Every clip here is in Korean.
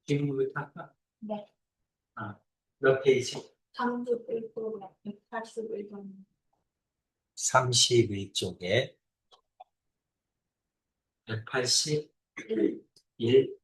지금부터 할까? 네. 아, 몇 페이지? 31쪽 181번. 32쪽에 181.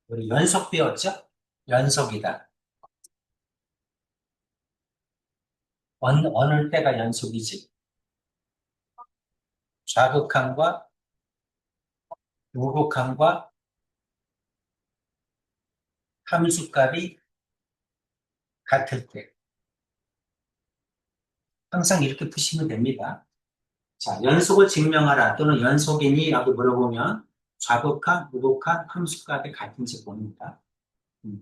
우리 연속 배웠죠? 연속이다. 어느 때가 연속이지? 좌극한과 우극한과 함수값이 같을 때. 항상 이렇게 푸시면 됩니다. 자, 연속을 증명하라 또는 연속이니? 라고 물어보면 좌극한, 우극한, 함수값이 같은지 봅니다.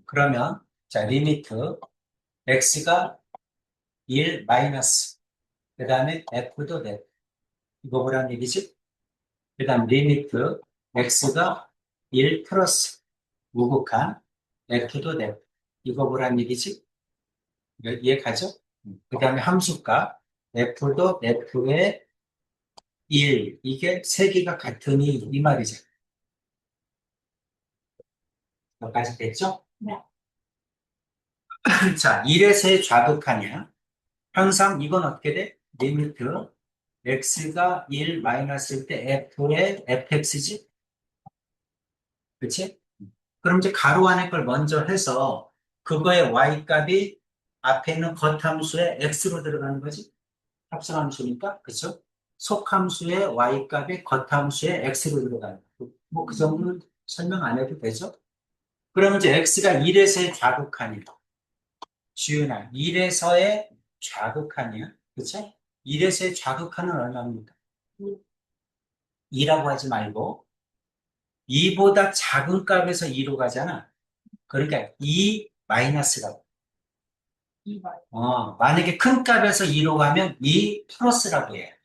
그러면 자, 리미트 x가 1 마이너스 그 다음에 f도 넷. 이거 뭐라는 얘기지? 그 다음 리미트 x가 1 플러스 우극한 f도 넷. 이거 뭐라는 얘기지? 이해 가죠? 그 다음에 함수가 f도 f의 1. 이게 세 개가 같으니 이 말이죠. 여기까지 됐죠? 네. 자, 1에서의 좌극하냐? 항상 이건 어떻게 돼? 리미트 x가 1 마이너스일 때 f의 fx지? 그치? 그럼 이제 가로 안에 걸 먼저 해서 그거의 y값이 앞에 있는 겉함수의 x로 들어가는 거지? 합성함수니까, 그쵸? 속함수의 y값이 겉함수의 x로 들어가는 거. 뭐 그 정도는 설명 안 해도 되죠? 그러면 이제 x가 1에서의 좌극하니까 주윤아, 1에서의 좌극한이야. 그치? 1에서의 좌극한은 얼마입니까? 2라고 하지 말고 2보다 작은 값에서 2로 가잖아. 그러니까 2 마이너스라고. 2번. 만약에 큰 값에서 2로 가면 2 플러스라고 해.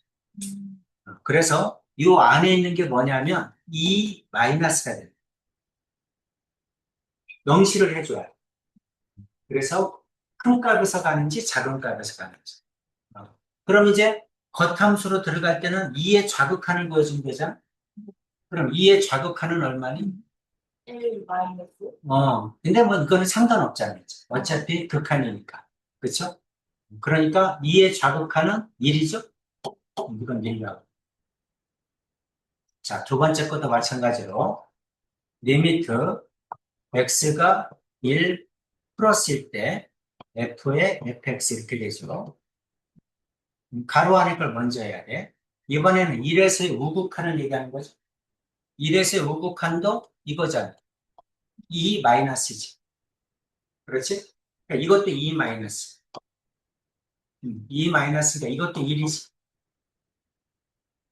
그래서 이 안에 있는 게 뭐냐면 2 마이너스가 돼. 명시를 해줘야 돼. 그래서 큰 값에서 가는지 작은 값에서 가는지. 그럼 이제 겉함수로 들어갈 때는 2의 좌극한을 보여준 거잖아. 그럼 2의 좌극한은 얼마니? 1 마이너스. 근데 뭐 이거는 상관없잖아요. 어차피 극한이니까. 그쵸? 그러니까 2의 좌극한은 1이죠? 이건 1이라고. 자, 두 번째 것도 마찬가지로 리미트 x가 1 플러스일 때 f의 fx 이렇게 되죠. 가로 안에 걸 먼저 해야 돼. 이번에는 1에서의 우극한을 얘기하는 거죠. 1에서의 우극한도 이거잖아. 2 마이너스지. 그렇지? 그러니까 이것도 2 마이너스. 2 마이너스가 이것도 1이지.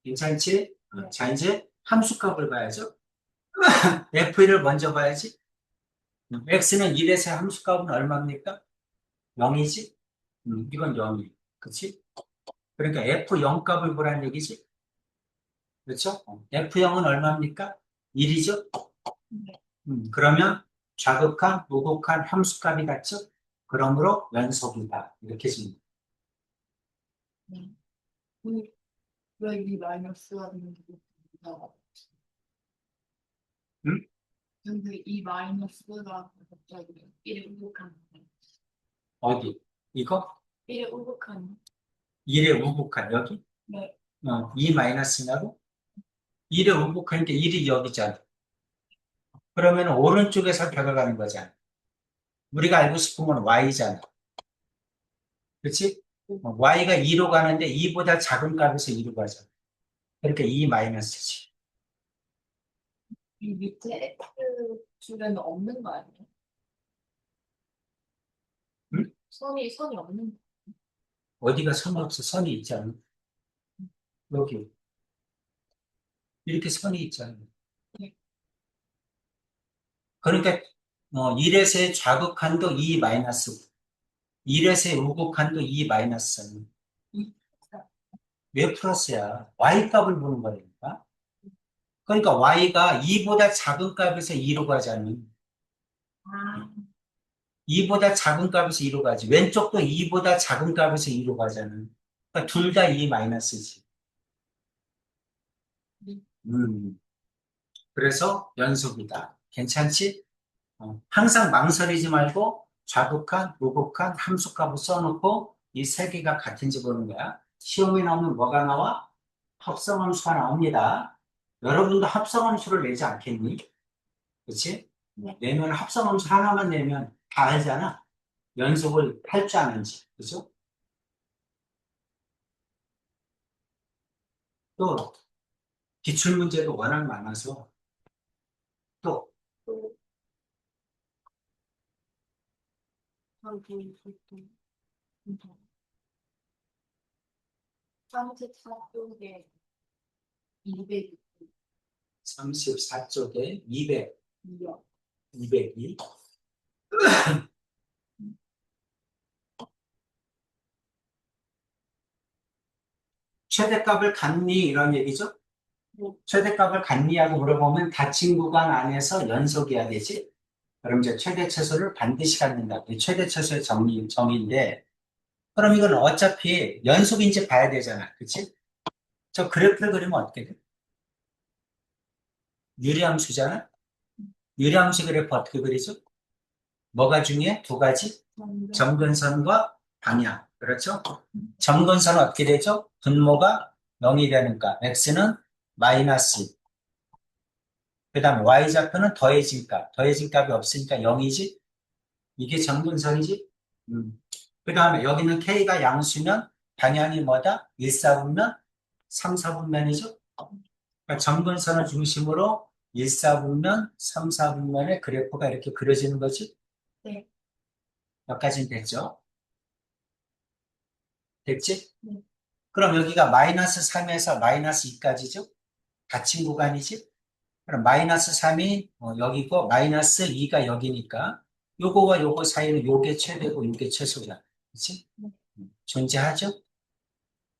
괜찮지? 자, 이제 함수값을 봐야죠. f1을 먼저 봐야지. x는 1에서 함수값은 얼마입니까? 0이지? 이건 0이. 그치? 그러니까 f0 값을 보라는 얘기지? 그렇죠? f0은 얼마입니까? 1이죠? 그러면 좌극한, 우극한 함수값이 같죠? 그러므로 연속이다. 이렇게 줍니다. 네. 왜2 마이너스가 되는 게 응? 근데 2 마이너스가 갑자기 1에 우극한. 어디? 이거? 1에 우극한. 1의 우극한 여기? 네. 2 마이너스냐고? 1의 우극하니까 1이 여기잖아. 그러면 오른쪽에서 다가가는 거잖아. 우리가 알고 싶은 건 y잖아. 그렇지? y가 2로 가는데 2보다 작은 값에서 2로 가잖아. 그러니까 2 마이너스지. 이 밑에 X 줄에는 없는 거 아니에요? 응? 선이 없는 거. 어디가 선이 없어? 선이 있잖아. 여기. 이렇게 선이 있잖아. 네. 그러니까 1에서의 좌극한도 2 마이너스, 1에서의 우극한도 2 마이너스. 왜 플러스야? y 값을 보는 거니까. 그러니까 y가 2보다 작은 값에서 2로 가자는 아, 2보다 작은 값에서 2로 가지. 왼쪽도 2보다 작은 값에서 2로 가자는. 그러니까 둘 다 2 마이너스지. 네. 음. 그래서 연속이다. 괜찮지? 항상 망설이지 말고 좌극한, 우극한, 함수값을 써놓고 이 세 개가 같은지 보는 거야. 시험에 나오면 뭐가 나와? 합성함수가 나옵니다. 여러분도 합성함수를 내지 않겠니? 그렇지? 네. 내면 합성함수 하나만 내면 다 알잖아. 연속을 할 줄 아는지. 그죠? 또 기출문제도 워낙 많아서 또 또, 저기, 보통, 34쪽에 200, 34쪽에 200, 2요. 200이 최대값을 갖니 이런 얘기죠? 네. 최대값을 갖니하고 물어보면 닫힌 구간 안에서 연속이어야 되지. 그럼 이제 최대 최소를 반드시 갖는다. 이 최대 최소의 정의인데, 그럼 이건 어차피 연속인지 봐야 되잖아. 그치? 저 그래프를 그리면 어떻게 돼? 유리함수잖아? 유리함수 그래프 어떻게 그리죠? 뭐가 중요해? 두 가지? 먼저, 점근선과 방향. 그렇죠? 점근선은 어떻게 되죠? 분모가 0이 되니까 x는 마이너스. 그 다음에 y좌표는 더해진 값. 더해진 값이 없으니까 0이지? 이게 점근선이지? 그 다음에 여기는 k가 양수면 방향이 뭐다? 1, 4분면 3, 4분면이죠? 그러니까 점근선을 중심으로 1, 4분면, 3, 4분면의 그래프가 이렇게 그려지는 거지? 네. 여기까지는 됐죠? 됐지? 네. 그럼 여기가 마이너스 3에서 마이너스 2까지죠? 닫힌 구간이지? 그럼 마이너스 3이 여기고 마이너스 2가 여기니까 요거와 요거 사이는 요게 최대고 요게 최소야. 그치? 네. 존재하죠?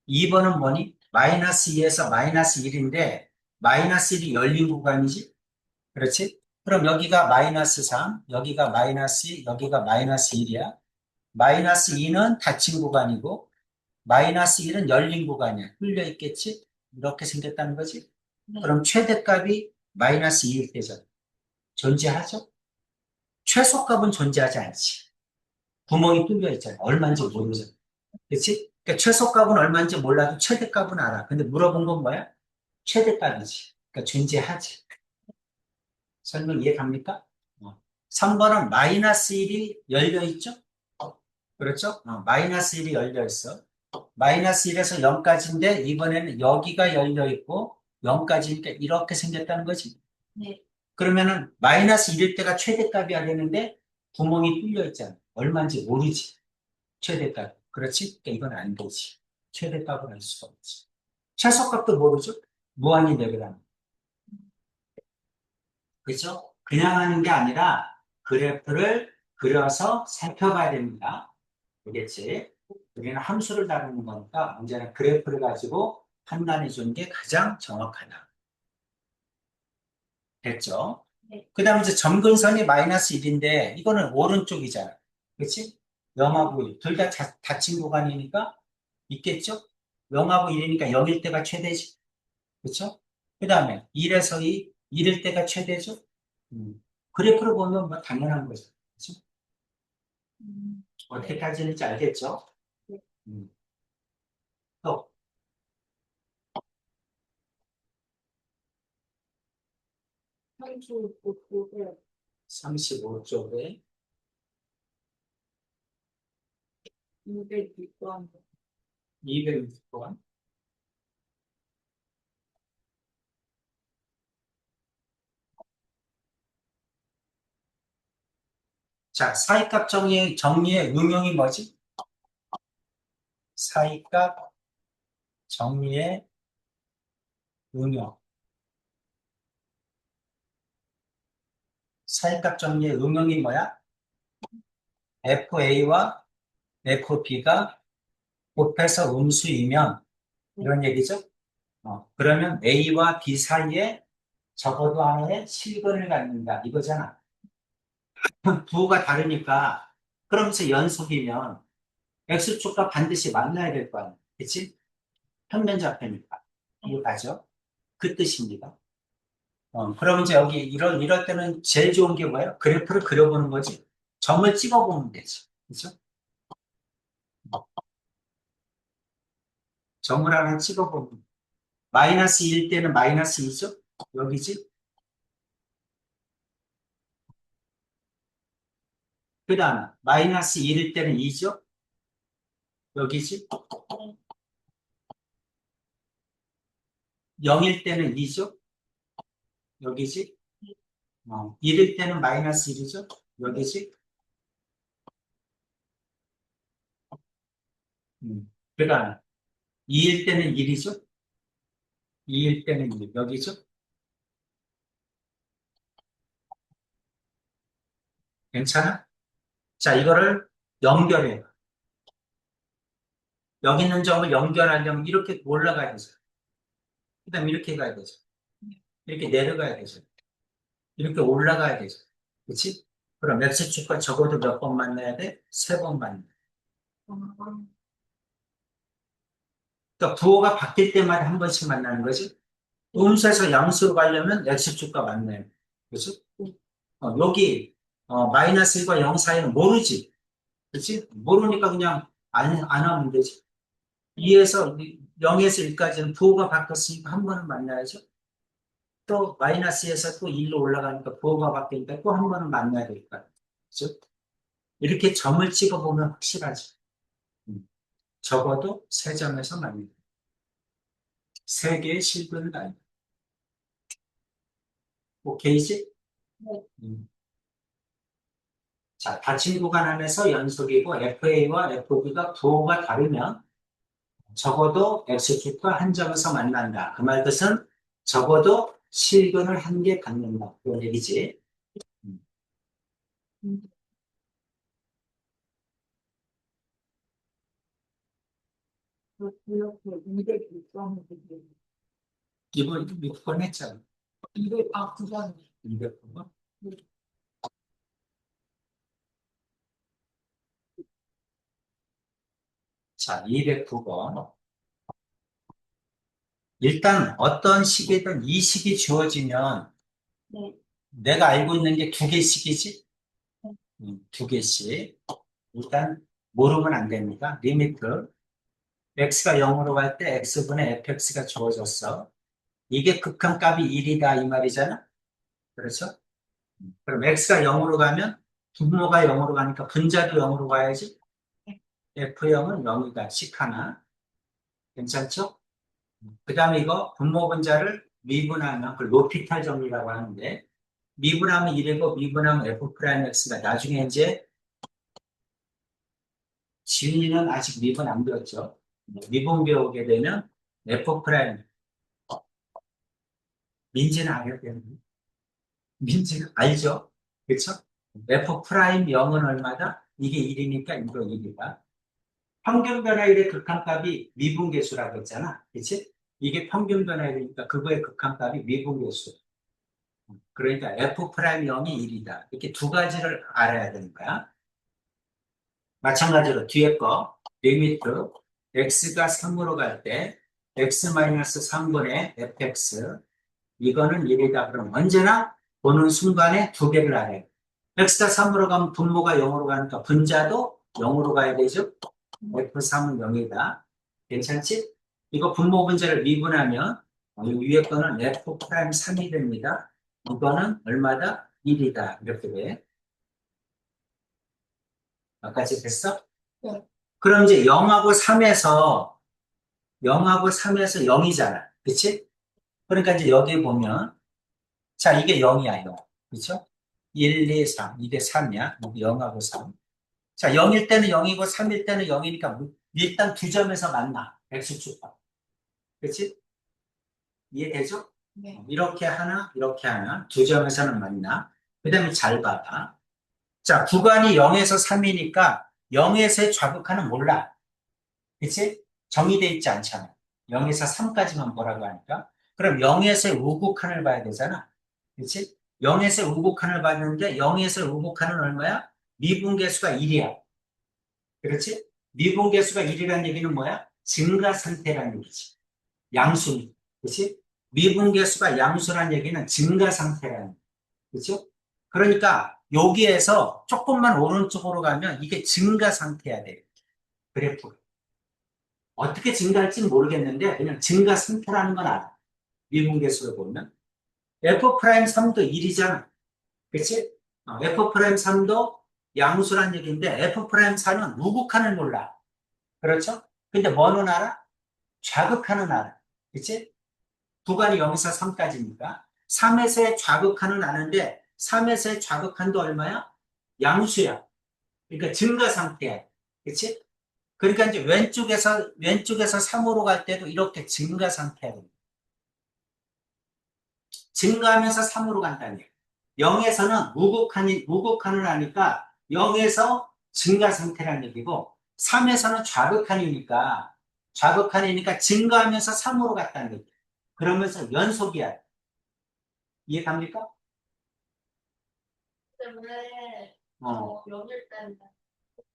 2번은 뭐니? 마이너스 2에서 마이너스 1인데 마이너스 1이 열린 구간이지? 그렇지? 그럼 여기가 마이너스 3, 여기가 마이너스 2, 여기가 마이너스 1이야. 마이너스 2는 닫힌 구간이고 마이너스 1은 열린 구간이야. 뚫려 있겠지? 이렇게 생겼다는 거지? 네. 그럼 최대값이 마이너스 2일 때잖아. 존재하죠? 최소값은 존재하지 않지. 구멍이 뚫려 있잖아. 얼마인지 모르잖아. 그렇지? 그러니까 최소값은 얼마인지 몰라도 최대값은 알아. 근데 물어본 건 뭐야? 최대값이지. 그러니까 존재하지. 설명 이해 갑니까? 3번은 마이너스 1이 열려 있죠? 그렇죠? 마이너스 1이 열려 있어. 마이너스 1에서 0까지인데 이번에는 여기가 열려 있고 0까지니까 이렇게 생겼다는 거지. 네. 그러면은 마이너스 1일 때가 최대값이야 되는데 구멍이 뚫려 있잖아. 얼마인지 모르지. 최대값. 그렇지? 그러니까 이건 안 되지. 최대값을 알 수가 없지. 최소값도 모르죠? 무한히 내려가는. 그렇죠? 그냥 하는 게 아니라 그래프를 그려서 살펴봐야 됩니다. 알겠지? 우리는 함수를 다루는 거니까 언제나 그래프를 가지고 판단해 주는 게 가장 정확하다. 됐죠? 네. 그 다음에 이제 점근선이 마이너스 1인데 이거는 오른쪽이잖아. 그렇지? 0하고 1. 둘 다 닫힌 구간이니까 있겠죠? 0하고 1이니까 0일 때가 최대지. 그렇죠? 그 다음에 1에서 2, 1일 때가 최대죠? 그래프를 보면 뭐 당연한 거죠. 그렇죠? 어떻게 네. 따지는지 알겠죠? 네. 음. 또 35쪽에 35쪽에 206번. 206번. 자, 사이값 정리의 응용이 뭐지? 사이값 정리의 응용. 사이값 정리의 응용이 뭐야? FA와 FB가 곱해서 음수이면 이런 얘기죠? 그러면 A와 B 사이에 적어도 하나의 실근을 갖는다. 이거잖아. 부호가 다르니까, 그러면서 연속이면 x축과 반드시 만나야 될 거 아니야. 그치? 평면좌표니까. 이해가죠? 그 뜻입니다. 그럼 이제 여기 이럴 때는 제일 좋은 게 뭐예요? 그래프를 그려보는 거지. 점을 찍어보면 되지. 그죠? 점을 하나 찍어보면. 마이너스 1 때는 마이너스 2죠? 여기지? 그 다음, 마이너스 1일 때는 2죠? 여기지? 0일 때는 2죠? 여기지? 1일 때는 마이너스 1이죠? 여기지? 그 다음, 2일 때는 1이죠? 2일 때는 1, 여기죠? 괜찮아? 자, 이거를 연결해. 여기 있는 점을 연결하려면 이렇게 올라가야 되죠. 그 다음 이렇게 가야 되죠. 이렇게 내려가야 되죠. 이렇게 올라가야 되죠. 그치? 그럼 X축과 적어도 몇 번 만나야 돼? 3번 만나야 돼. 그러니까 부호가 바뀔 때마다 한 번씩 만나는 거지. 음수에서 양수로 가려면 X축과 만나요. 그죠? 여기 마이너스 1과 0 사이는 모르지. 그치? 모르니까 그냥 안 하면 되지. 2에서 0에서 1까지는 부호가 바뀌었으니까 한 번은 만나야죠. 또 마이너스에서 또 1로 올라가니까 부호가 바뀌니까 또 한 번은 만나야 될 거야. 그죠? 이렇게 점을 찍어보면 확실하지. 음. 적어도 세 점에서 만나. 세 개의 실근을 다 오케이지? 네. 음. 자, 닫힌 구간 안에서 연속이고 FA와 FB가 부호가 다르면 적어도 X축과 한 점에서 만난다. 그 말 뜻은 적어도 실근을 한 개 갖는다. 그런 얘기지. 음. 이렇게 200점, 이번 6번 했잖아. 9번. 200번. 자, 209번. 일단 어떤 식이든 이 식이 주어지면 네. 내가 알고 있는 게 두 개씩이지? 두 개씩. 일단 모르면 안 됩니다. 리미트. x가 0으로 갈 때 x분의 fx가 주어졌어. 이게 극한값이 1이다 이 말이잖아. 그렇죠? 그럼 x가 0으로 가면 분모가 0으로 가니까 분자도 0으로 가야지. f0은 0이다. 식 하나. 괜찮죠? 그 다음에 이거 분모 분자를 미분하면 그걸 로피탈 정리라고 하는데 미분하면 1이고 미분하면 f'x가 나중에 이제 지은이는 아직 미분 안 배웠죠. 미분 배우게 되면 f' 민지는 알아야 되는데 민지는 알죠? 그렇죠? f' 0은 얼마다? 이게 1이니까 이거 1이다. 평균 변화율의 극한값이 미분계수라고 했잖아. 그치? 이게 평균 변화율이니까 그거의 극한값이 미분계수. 그러니까 f'0이 1이다. 이렇게 두 가지를 알아야 되는 거야. 마찬가지로 뒤에 거 리미트 x가 3으로 갈 때 x-3분의 fx 이거는 1이다. 그럼 언제나 보는 순간에 두 개를 알아요. x가 3으로 가면 분모가 0으로 가니까 분자도 0으로 가야 되죠. f3은 0이다. 괜찮지? 이거 분모 분자를 미분하면 이 위에 거는 f'3이 됩니다. 이거는 얼마다? 1이다. 이렇게 돼. 여기까지 됐어? 네. 그럼 이제 0하고 3에서 0이잖아. 그치? 그러니까 이제 여기 보면, 자, 이게 0이야, 0. 그쵸? 1, 2, 3. 이게 3이야. 0하고 3. 자, 0일 때는 0이고 3일 때는 0이니까 일단 두 점에서 만나. X축과. 그치? 이해되죠? 네. 이렇게 하나, 이렇게 하나. 두 점에서는 만나. 그 다음에 잘 봐봐. 자, 구간이 0에서 3이니까 0에서의 좌극하는 몰라. 그치? 정의돼 있지 않잖아. 0에서 3까지만 보라고 하니까. 그럼 0에서의 우극한을 봐야 되잖아. 그렇지? 0에서의 우극한을 봤는데 0에서의 우극한은 얼마야? 미분계수가 1이야. 그렇지? 미분계수가 1이라는 얘기는 뭐야? 증가 상태라는 얘기지. 양수. 그렇지? 미분계수가 양수라는 얘기는 증가 상태라는 얘기. 그렇죠? 그러니까 여기에서 조금만 오른쪽으로 가면 이게 증가 상태야 돼. 그래프. 어떻게 증가할지는 모르겠는데 그냥 증가 상태라는 건 알아. 미분계수를 보면. F'3도 1이잖아. 그치? F'3도 양수란 얘기인데 F'4는 우극한을 몰라. 그렇죠? 근데 뭐는 알아? 좌극한은 알아. 그치? 구간이 0에서 3까지니까. 3에서의 좌극한은 아는데 3에서의 좌극한도 얼마야? 양수야. 그러니까 증가 상태야. 그치? 그러니까 이제 왼쪽에서 3으로 갈 때도 이렇게 증가 상태야. 증가하면서 3으로 간다는 얘기야. 0에서는 무극한을 하니까 0에서 증가 상태라는 얘기고 3에서는 좌극한이니까 증가하면서 3으로 갔다는 얘기야. 그러면서 연속이야. 이해갑니까? 때문에 어, 연일 때는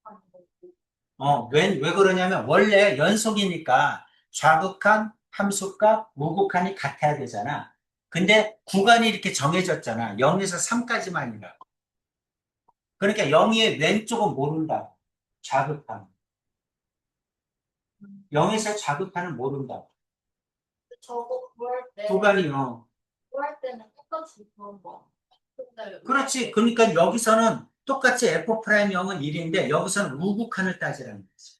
하는 거고. 왜 그러냐면 원래 연속이니까 좌극한, 함수값, 우극한이 같아야 되잖아. 근데 구간이 이렇게 정해졌잖아. 0에서 3까지만이라. 그러니까 0의 왼쪽은 모른다. 좌극한. 0에서 좌극한은 모른다. 저거 구할 때 구간이요. 구할 때는 똑같이 그런 거. 근데 그렇지. 그러니까 여기서는 똑같이 F'0은 1인데 여기서는 우극한을 따지라는 거지.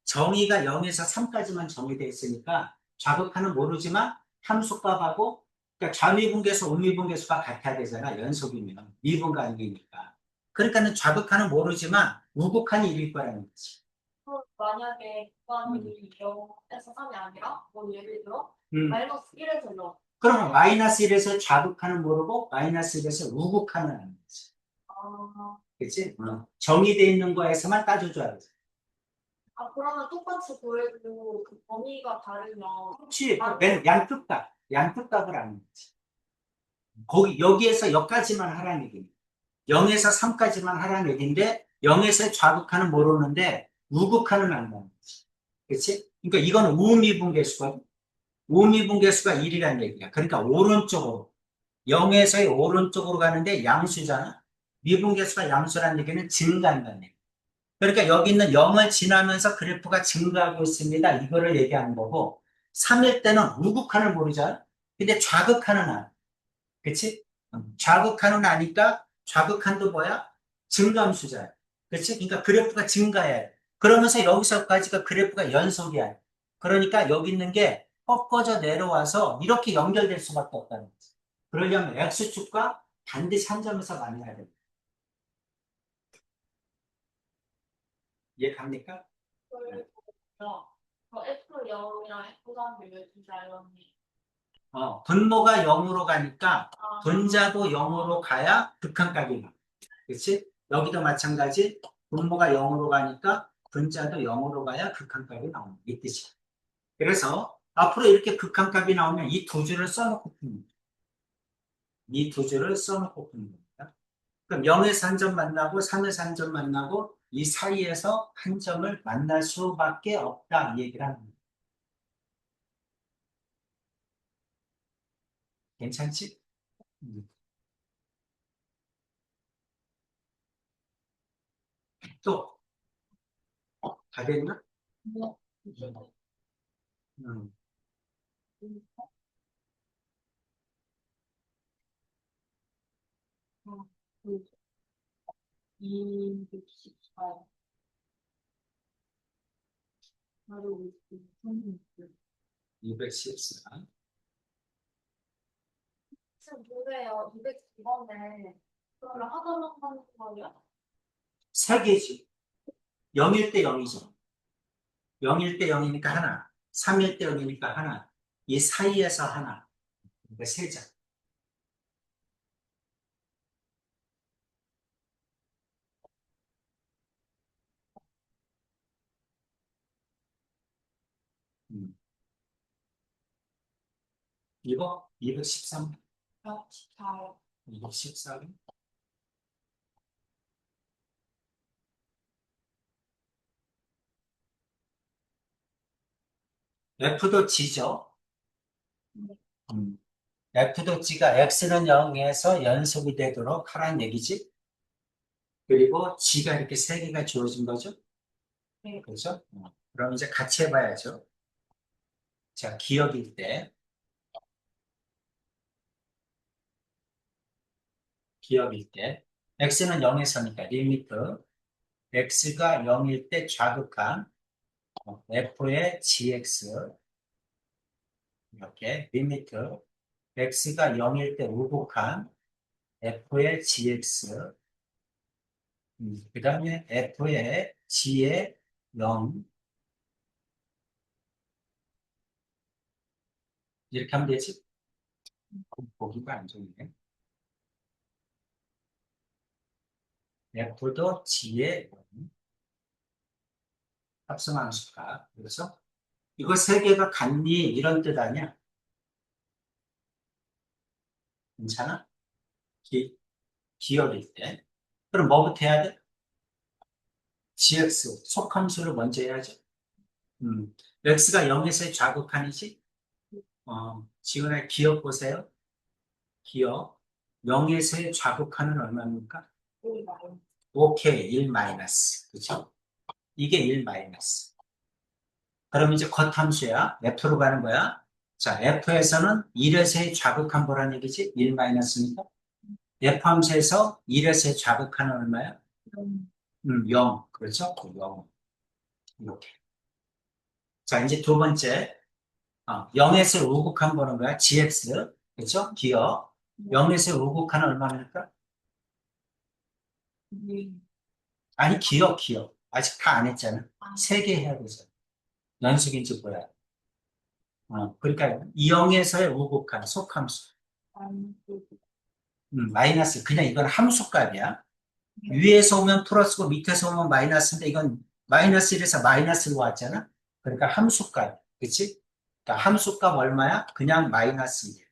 정의가 0에서 3까지만 정의되어 있으니까 좌극한은 모르지만 함수값하고 그러니까 좌미분계수, 우미분계수가 같아야 되잖아. 연속이면. 미분간이니까. 그러니까는 좌극한은 모르지만 우극한이 1일 거라는 거지. 만약에 음. 구간이 0에서 3이 아니라 뭐 예를 들어 음. 마이너스 1에서 0. 그러면 마이너스 1에서 좌극한은 모르고 마이너스 1에서 우극한은 아는 거지. 아, 그치? 정의되어 있는 거에서만 따져줘야 돼. 그러면 똑같이 구해도 그 범위가 다르면 그렇지. 양끝값을 아는 거지. 여기에서 여기까지만 하라는 얘기입니다. 0에서 3까지만 하라는 얘기인데, 0에서 좌극한은 모르는데, 우극한은 안다는 거지. 그렇지? 그러니까 이건 우미분계수거든. 우미분계수가 1이라는 얘기야. 그러니까 오른쪽으로. 0에서의 오른쪽으로 가는데 양수잖아. 미분계수가 양수라는 얘기는 증가한다는 얘기. 그러니까 여기 있는 0을 지나면서 그래프가 증가하고 있습니다. 이거를 얘기하는 거고, 3일 때는 우극한을 모르잖아. 근데 좌극한은 알아. 그치? 좌극한은 아니까 좌극한도 뭐야? 증감수잖아. 그치? 그러니까 그래프가 증가해. 그러면서 여기서까지가 그래프가 연속이야. 그러니까 여기 있는 게 꺾어져 내려와서 이렇게 연결될 수밖에 없다는 거지. 그러려면 X축과 반드시 한 점에서 만나야 돼. 이해 갑니까? 그래서 F0이랑 F3이 왜 진짜 이런지. 분모가 0으로 가니까 아, 분자도 0으로 가야 극한값이 나. 그치? 여기도 마찬가지. 분모가 0으로 가니까 분자도 0으로 가야 극한값이 나옵니다. 이 뜻이야. 그래서 앞으로 이렇게 극한값이 나오면 이 두 줄을 써놓고 풉니다. 이 두 줄을 써놓고 풉니다. 그럼 0에서 한 점 만나고 3에서 한 점 만나고 이 사이에서 한 점을 만날 수밖에 없다. 이 얘기를 합니다. 괜찮지? 음. 또, 다 됐나? 뭐, 음. 어, 214. 바로 214. 지금 뭐래요? 209번에 그걸 하도록 하는 거예요? 세 개지. 0일 때 0이죠. 0일 때 0이니까 하나, 3일 때 0이니까 하나, 이 사이에서 하나, 그러니까 세 장. 음. 이거 213, 4. 214. F도 G죠. 네. F도 G가 X는 0에서 연속이 되도록 하라는 얘기지. 그리고 G가 이렇게 세 개가 주어진 거죠. 네. 그렇죠? 그럼 이제 같이 해봐야죠. 자, 기억일 때, 기억일 때, X는 0에서니까 리미트, X가 0일 때 좌극한 F의 GX, 이렇게 리미트, X가 0일 때 우극한 F의 GX, 그 다음에 F의 G의 0, 이렇게 하면 되지? 보기가 안 좋네. F도 G의 0, 합성한 수가. 그래서 이거 세 개가 같니? 이런 뜻 아니야? 괜찮아? 기억일 때. 그럼 뭐부터 해야 돼? GX, 속함수를 먼저 해야죠. X가 0에서의 좌극한이지? 지금의 기억 보세요. 기억. 0에서의 좌극한은 얼마입니까? 5K, 1 마이너스. 그죠? 이게 1 마이너스. 그럼 이제 겉함수야. F로 가는 거야. 자, F에서는 1에서의 좌극한 보란 얘기지? 1 마이너스니까. F함수에서 1에서의 좌극한은 얼마야? 0. 그렇죠? 0. 이렇게. 자, 이제 두 번째. 0에서 우극한 보는 거야. GX. 그렇죠? 기억. 0에서 우극한은 얼마입니까? 아니, 기억. 아직 다 안 했잖아. 세 개 해야 되잖아. 연속인지 뭐야. 그러니까 0에서의 우극한 속함수. 마이너스. 그냥 이건 함수값이야. 위에서 오면 플러스고 밑에서 오면 마이너스인데 이건 마이너스 1에서 마이너스로 왔잖아. 그러니까 함수값. 그치? 그러니까 함수값 얼마야? 그냥 마이너스 1.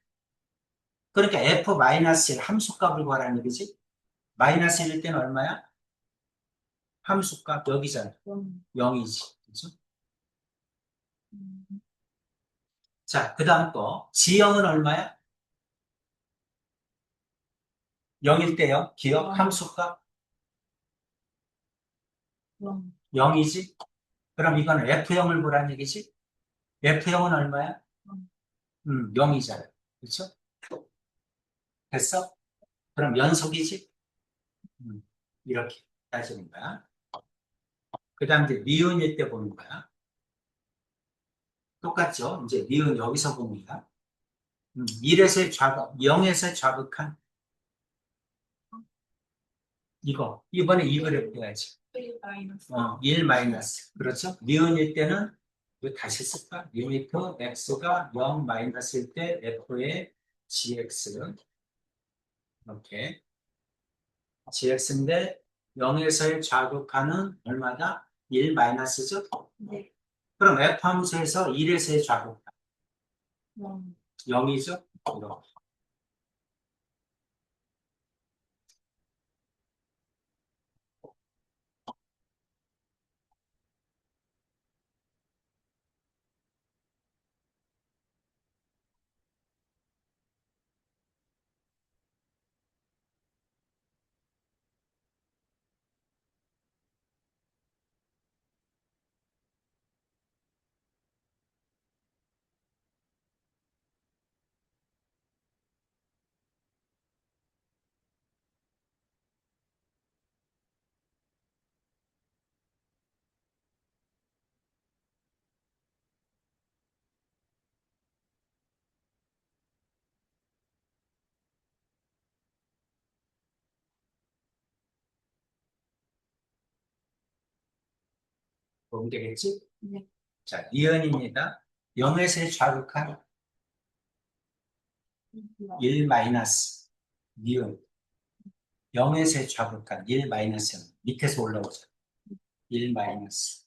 그러니까 F-1 함수값을 구하라는 얘기지. 마이너스 1일 때는 얼마야? 함수값 여기잖아. 0이지. 그죠? 자, 그 다음 거. G형은 얼마야? 0일 때요. 기억 함수값 0이지. 그럼 이거는 F형을 보라는 얘기지. F형은 얼마야? 0이잖아. 그렇죠? 됐어? 그럼 연속이지? 음, 이렇게 따지는 거야. 그 다음 이제 미음일 때 보는 거야. 똑같죠? 이제 미음 여기서 봅니다. 1에서의 좌극, 0에서의 좌극한 이거. 이번에 이 그래프 해야지. 1 마이너스. 그렇죠? 미음일 때는 이거 다시 쓸까? 리미트 x가 0 마이너스일 때 f의 gx 이렇게 gx인데 0에서의 좌극하는 얼마다? 1 마이너스죠? 네. 그럼 f 함수에서 1에서의 좌극한 0이죠? 보면 되겠지? 네. 자, 니은입니다. 0에서의 좌극한 1 마이너스 니은 0에서의 좌극한 1 마이너스 밑에서 올라오죠. 1 마이너스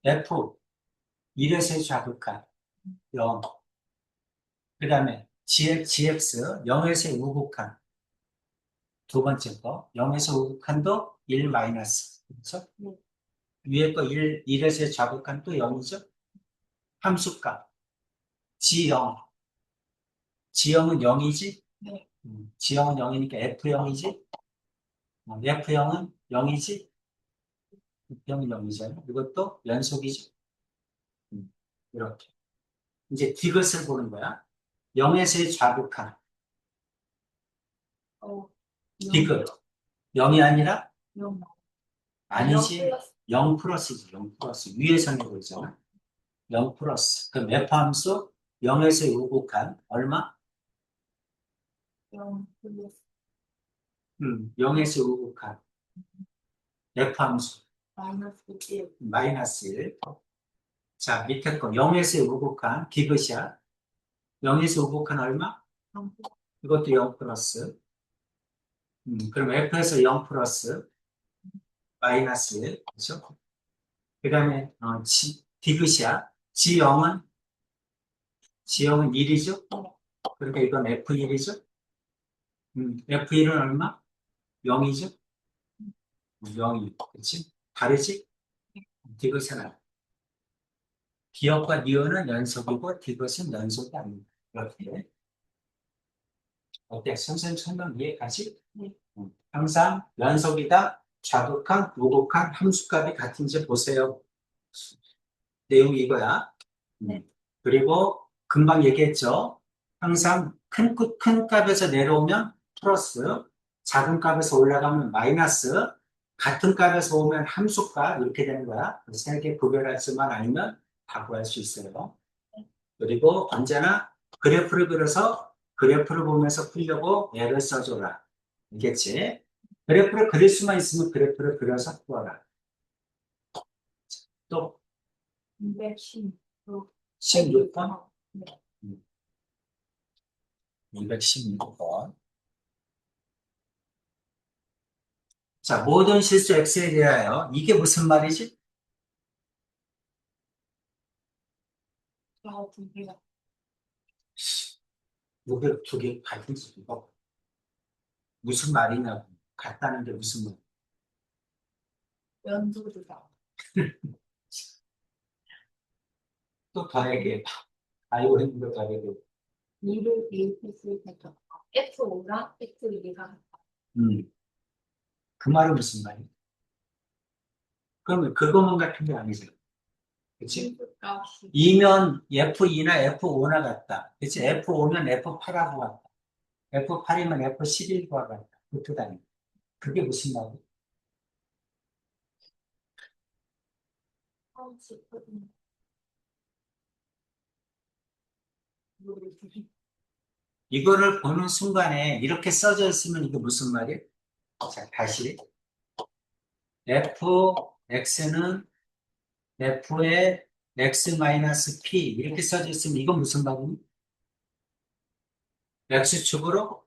F 1에서의 좌극한 0. 그 다음에 gx 0에서 우극한 두 번째 거 0에서 우극한도 1 마이너스 그렇죠? 네. 위에 거 1에서 좌극한 또 0이죠? 함수값 g0 G형은 0이지? 네. G형은 0이니까 F0이지? F0은 0이지? F형은 0이잖아. 이것도 연속이지? 이렇게. 이제 디귿을 보는 거야. 0에서의 좌극한. 어, 디귿. 0이 아니라? 영. 아니지. 영 플러스. 0 플러스지. 0 플러스. 위에서 내고 있잖아. 0 플러스. 그럼 F 함수 0에서의 우극한. 얼마? 영 플러스. 0에서 우극한. F 함수. 마이너스 1. 마이너스 1. 자, 밑에 거 0에서 우극한 디귿이야. 0에서 우극한 얼마? 이것도 0 플러스. 그럼 F에서 0 플러스 마이너스 1. 그렇죠? 그 다음에 디귿이야. G0은 1이죠? 그러니까 이건 F1이죠? F1은 얼마? 0이죠? 0이. 그렇지? 다르지? 디귿은 아니야. 기억과 니은은 연속이고 디귿은 연속이 아닙니다. 이렇게. 어때? 선생님 설명 이해가지? 네. 항상 연속이다, 좌극한, 우극한 함수값이 같은지 보세요. 내용이 이거야. 네. 그리고 금방 얘기했죠. 항상 큰 값에서 내려오면 플러스, 작은 값에서 올라가면 마이너스, 같은 값에서 오면 함수값 이렇게 되는 거야. 세 개 구별할 수만 아니면 다 구할 수 있어요. 그리고 언제나 그래프를 그려서 그래프를 보면서 풀려고 애를 써줘라. 알겠지? 그래프를 그릴 수만 있으면 그래프를 그려서 풀어라. 또 216. 16번? 네. 216번. 자, 모든 실수 x에 대하여 이게 무슨 말이지? 두 개가 이게 두개 같은지 이거 무슨 말이냐고. 같다는 게 무슨 말? 연소주다. 또 더하게 알고 있는 거 더하게. 2를 대입했을 때 F5랑 F2가 음, 그 말은 무슨 말이야? 그러면 그것만 같은 게 아니죠. 그치? 값이 2면 F2나 F5나 같다. 그치? F5면 F8하고 같다. F8이면 F11과 같다. 붙어다니. 그게 무슨 말이야? 30%. 이거를 보는 순간에 이렇게 써져 있으면 이게 무슨 말이야? 자, 다시. fx는 f의 x-p 이렇게 써져 있으면 이건 무슨 말이야? x축으로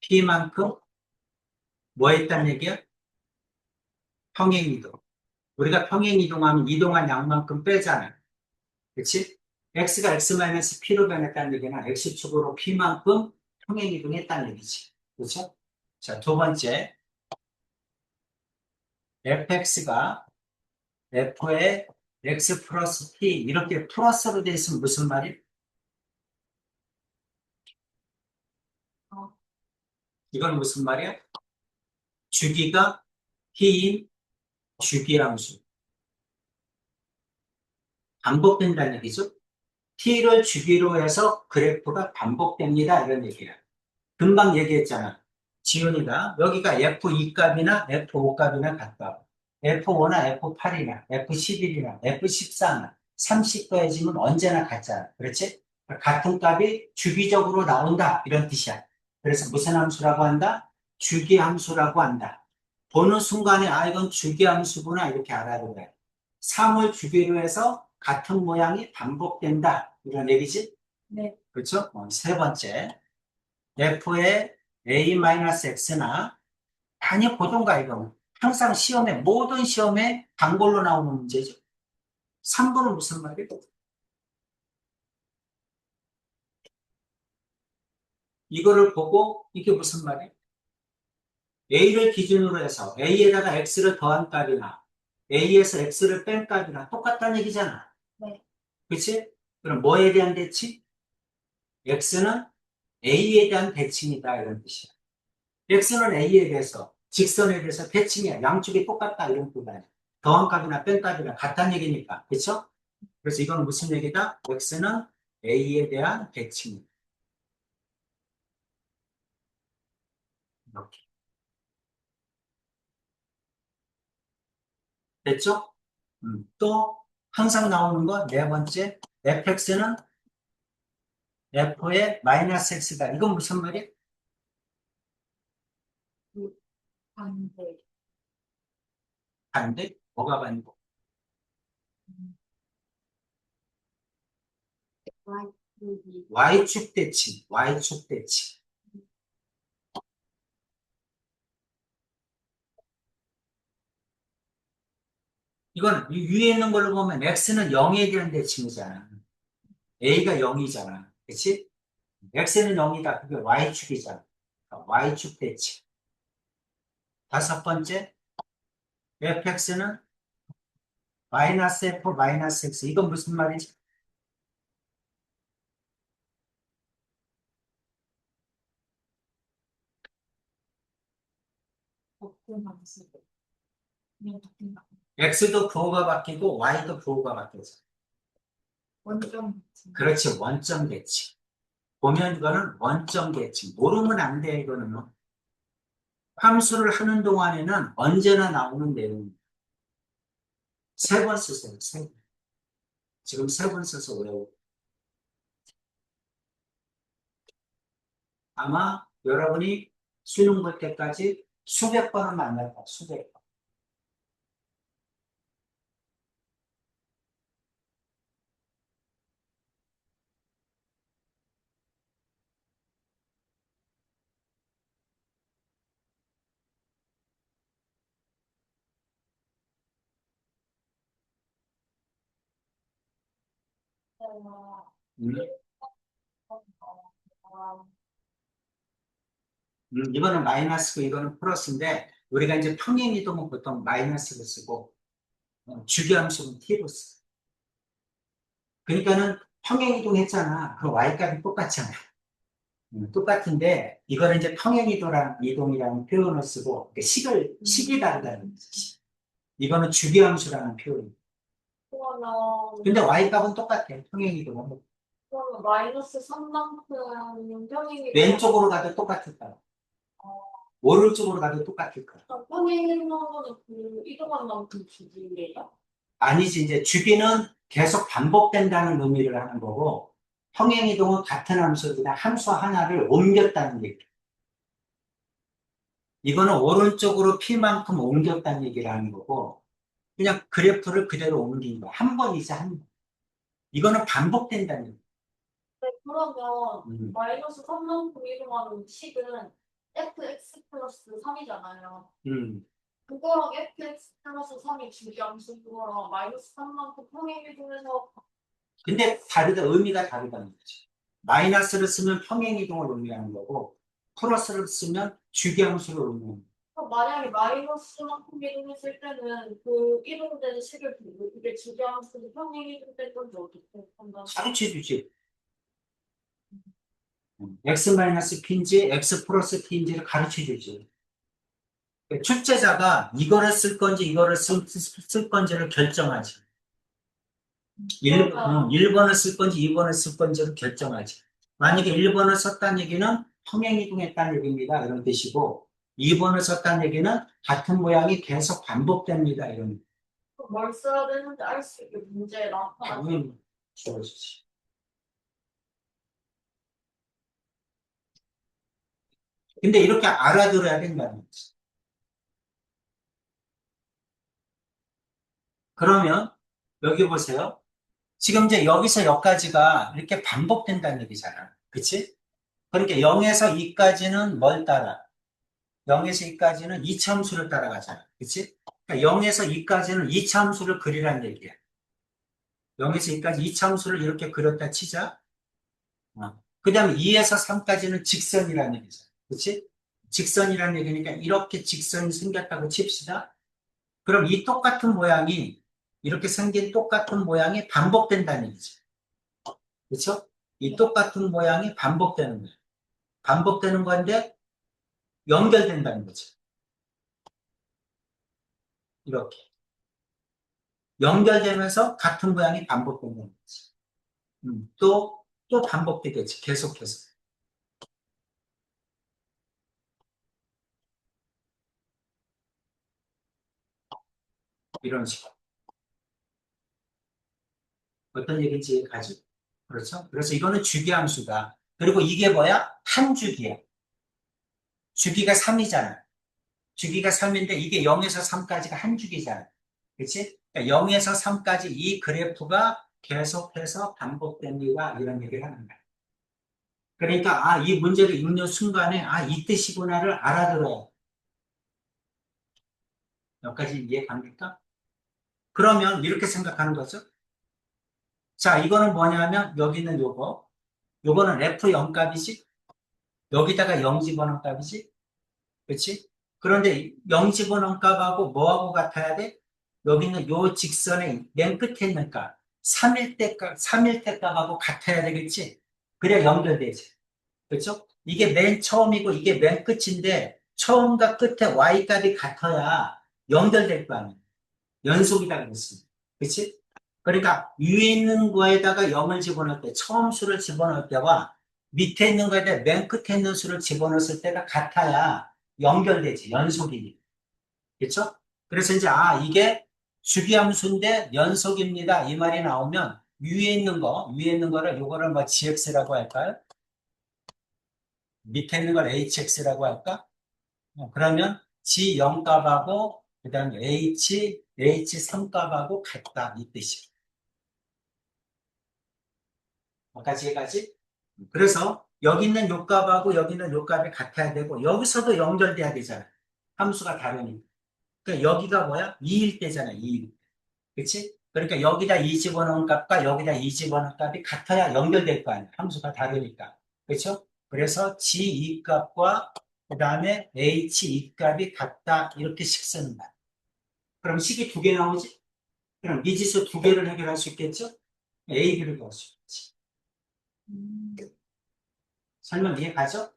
p만큼 뭐 했단 얘기야? 평행이동. 우리가 평행이동하면 이동한 양만큼 빼잖아. 그치? x가 x-p로 변했다는 얘기는 x축으로 p만큼 평행이동했다는 얘기지. 그렇죠? 자, 두 번째, fx가 f의 x 플러스 p 이렇게 플러스로 돼 있으면 무슨 말이야? 이건 무슨 말이야? 주기가 p인 주기함수. 반복된다는 얘기죠. t를 주기로 해서 그래프가 반복됩니다. 이런 얘기야. 금방 얘기했잖아. 지훈이가 여기가 F2 값이나 F5 값이나 같다. F5나 F8이나 F11이나 F14나 30 더해지면 언제나 같잖아. 그렇지? 같은 값이 주기적으로 나온다. 이런 뜻이야. 그래서 무슨 함수라고 한다? 주기함수라고 한다. 보는 순간에 아 이건 주기함수구나 이렇게 알아야 돼. 3을 주기로 해서 같은 모양이 반복된다. 이런 얘기지? 네. 그렇죠? 세 번째. f의 a-x나 단위 고정가 이거 항상 시험에 모든 시험에 단골로 나오는 문제죠. 3번은 무슨 말이에요? 이거를 보고 이게 무슨 말이에요? A를 기준으로 해서 A에다가 X를 더한 값이나 A에서 X를 뺀 값이나 똑같다는 얘기잖아. 네. 그치? 그럼 뭐에 대한 대칭? X는 A에 대한 대칭이다 이런 뜻이야. X는 A에 대해서 직선에 대해서 대칭이야. 양쪽이 똑같다 이런 뜻 아니야. 더한 값이나 뺀 값이나 같다는 얘기니까. 그쵸? 그래서 이건 무슨 얘기다? X는 A에 대한 대칭이다. 이렇게. 됐죠? 또 항상 나오는 거 네 번째 fx는 f의 마이너스 x다. 이건 무슨 말이야? 그 반대. 반대? 뭐가 반대? y축이 y축 대칭, y축 대칭. 이건 위에 있는 걸로 보면 x는 0에 대한 대칭이잖아. a가 0이잖아. 그치? x는 0이다. 그게 y축이잖아. y축 대칭. 다섯 번째 fx는 마이너스 f 마이너스 x. 이건 무슨 말이지? 같은 방식. 그냥 같은 방식. x도 부호가 바뀌고 y도 부호가 바뀌어서. 원점 같은. 그렇지, 원점 대칭. 보면 이거는 원점 대칭. 모르면 안 돼, 이거는. 뭐. 함수를 하는 동안에는 언제나 나오는 내용입니다. 세 번 쓰세요, 세 번. 지금 세 번 써서 외우고. 아마 여러분이 수능 볼 때까지 수백 번은 만날 거야, 수백 번. 음, 이거는 마이너스고 이거는 플러스인데, 우리가 이제 평행이동은 보통 마이너스를 쓰고, 주기함수는 t로 써. 그러니까는 평행이동 했잖아. 그 y값이 똑같잖아. 똑같은데 이거는 이제 이동이라는 표현을 쓰고 식이 다르다는 거지. 이거는 주기함수라는 표현입니다. 그러면 근데 y값은 똑같아. 평행이동은 마이너스 3만큼 평행이 왼쪽으로 가도 똑같을 거야. 오른쪽으로 가도 똑같을 거야. 평행이는 거는 그 이동한 만큼 주기예요? 아니지, 이제 주기는 계속 반복된다는 의미를 하는 거고, 평행이동은 같은 함수보다 함수 하나를 옮겼다는 얘기. 이거는 오른쪽으로 p만큼 옮겼다는 얘기를 하는 거고, 그냥 그래프를 그대로 옮긴 거야. 한 번이지, 한 번. 이거는 반복된다는 얘기. 네, 그러면 음, 마이너스 3만큼 이동하는 식은 fx 플러스 3이잖아요. 음. 그거랑 fx 플러스 3이 주기함수 그거랑 마이너스 3만큼 평행이동해서 근데 의미가 다르다는 거지. 마이너스를 쓰면 평행이동을 의미하는 거고, 플러스를 쓰면 주기함수를 의미하는 거고. 만약에 마이너스만큼 이동했을 때는 그 이동되는 식을 보고 그게 주기함수로 평행이동 될 건지 어떻게 판단? 가르쳐 주지. x-p인지 x 플러스 p인지를 가르쳐 주지. 출제자가 이거를 쓸 건지 이거를 쓸 건지를 결정하지. 그러면 1번을 쓸 건지 2번을 쓸 건지를 결정하지. 만약에 1번을 썼다는 얘기는 평행이동했다는 얘기입니다. 이런 뜻이고 2번을 썼다는 얘기는 같은 모양이 계속 반복됩니다. 이런 뭘 써야 되는지 알 수 있게 문제에 나타나죠. 당연히 주어지지. 근데 이렇게 알아들어야 된다는 거지. 그러면 여기 보세요. 지금 이제 여기서 여기까지가 이렇게 반복된다는 얘기잖아. 그치? 그러니까 0에서 2까지는 뭘 따라? 0에서 2까지는 이차함수를 따라가잖아. 그치? 그러니까 0에서 2까지는 이차함수를 그리란 얘기야. 0에서 2까지 이차함수를 이렇게 그렸다 치자. 그 다음에 2에서 3까지는 직선이라는 얘기죠. 그치? 직선이라는 얘기니까 이렇게 직선이 생겼다고 칩시다. 그럼 이 똑같은 모양이, 이렇게 생긴 똑같은 모양이 반복된다는 얘기죠. 그렇죠? 이 똑같은 모양이 반복되는 거예요. 반복되는 건데 연결된다는 거죠. 이렇게. 연결되면서 같은 모양이 반복된다는 거지. 또 반복되겠지. 계속해서. 이런 식으로. 어떤 얘기인지 가지고. 그렇죠? 그래서 이거는 주기함수다. 그리고 이게 뭐야? 한 주기야. 주기가 3이잖아. 주기가 3인데 이게 0에서 3까지가 한 주기잖아. 그치? 그러니까 0에서 3까지 이 그래프가 계속해서 반복됩니다. 이런 얘기를 하는 거야. 그러니까, 이 문제를 읽는 순간에, 이 뜻이구나를 알아들어요. 여기까지 이해 갑니까? 그러면 이렇게 생각하는 거죠. 자, 이거는 뭐냐면, 여기는 요거는 F 0값이지? 여기다가 0 집어넣은 값이지? 그렇지? 그런데 0 집어넣은 값하고 뭐하고 같아야 돼? 여기는 요 직선의 맨 끝에 있는 값, 3일 때 값, 3일 때 값하고 같아야 되겠지? 그래야 연결되지. 그렇죠? 이게 맨 처음이고 이게 맨 끝인데 처음과 끝에 y 값이 같아야 연결될 거 아니에요. 연속이다 그랬습니다. 그렇지? 그러니까 위에 있는 거에다가 0을 집어넣을 때 처음 수를 집어넣을 때와 밑에 있는 거에다 맨 끝에 있는 수를 집어넣었을 때가 같아야 연결되지. 연속이니. 그렇죠? 그래서 이제 이게 주기함수인데 연속입니다. 이 말이 나오면 위에 있는 거를 요거를 뭐 gx라고 할까요? 밑에 있는 걸 hx라고 할까? 그러면 G0 값하고 그다음에 H3 값하고 같다 이 뜻이에요. 아까지 해가지? 그래서 여기 있는 요 값하고 여기 있는 요 값이 같아야 되고 여기서도 연결돼야 되잖아. 함수가 다르니까. 그러니까 여기가 뭐야? 2일 때잖아. 2일. 그치? 그러니까 여기다 2 집어넣은 값과 여기다 2 집어넣은 값이 같아야 연결될 거 아니야. 함수가 다르니까. 그렇죠? 그래서 G2 값과 그 다음에 H2 값이 같다. 이렇게식 쓰는 거야. 그럼 식이 두 개 나오지? 그럼 미지수 두 개를 해결할 수 있겠죠? A, B를 구할 수 있지. 설명 이해가죠?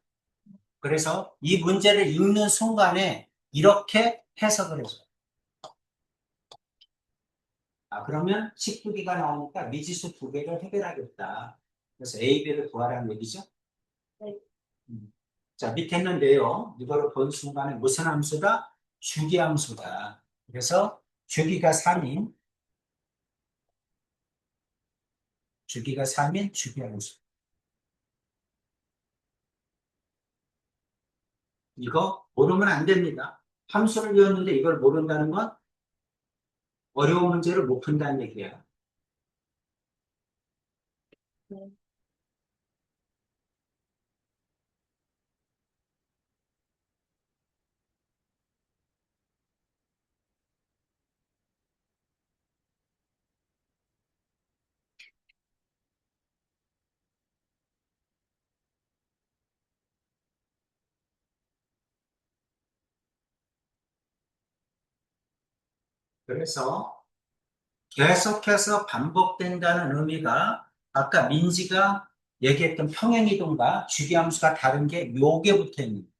그래서 이 문제를 읽는 순간에 이렇게 해석을 해줘. 그러면 식 두 개가 나오니까 미지수 두 개를 해결하겠다. 그래서 A, B를 구하라는 얘기죠? 네. 자, 밑에 있는데요. 이거를 본 순간에 무슨 함수다? 주기함수다. 그래서 주기가 3인 주기함수. 이거 모르면 안 됩니다. 함수를 외웠는데 이걸 모른다는 건 어려운 문제를 못 푼다는 얘기야. 네. 그래서 계속해서 반복된다는 의미가 아까 민지가 얘기했던 평행이동과 주기함수가 다른 게 요게 붙어 있는 거예요.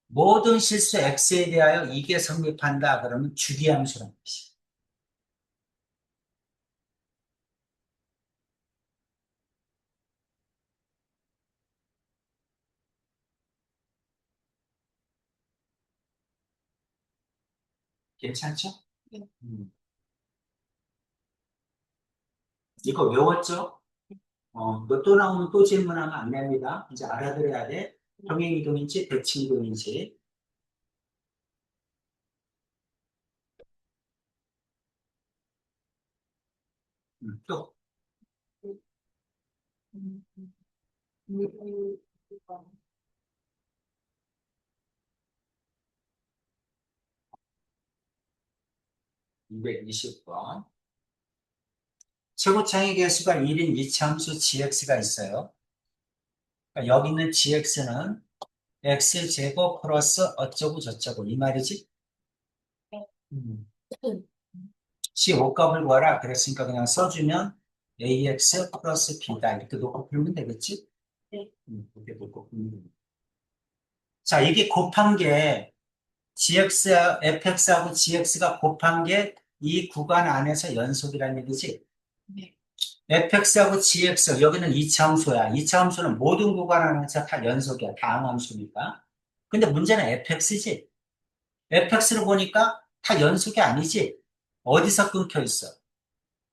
모든 실수 x에 대하여 이게 성립한다 그러면 주기함수라는 것이. 괜찮죠? 네. 이거 외웠죠? 이거 또 나오면 또 질문하면 안 됩니다. 이제 알아들어야 돼. 평행이동인지 대칭이동인지. 또 음, 음, 음, 220번. 최고차의 개수가 1인 이차함수 gx가 있어요. 그러니까 여기 있는 gx는 x제곱 플러스 어쩌고 저쩌고 이 말이지? 음. C 5값을 구하라 그랬으니까 그냥 써주면 ax 플러스 b다 이렇게 놓고 풀면 되겠지? 네. 이렇게 놓고 풀면 되겠지. 자, 이게 곱한 게 gx, fx하고 gx가 곱한 게 이 구간 안에서 연속이라는 얘기지? 네. fx하고 gx 여기는 이차함수야. 이차함수는 모든 구간 안에서 다 연속이야. 다항함수니까. 근데 문제는 fx지. fx를 보니까 다 연속이 아니지. 어디서 끊겨 있어?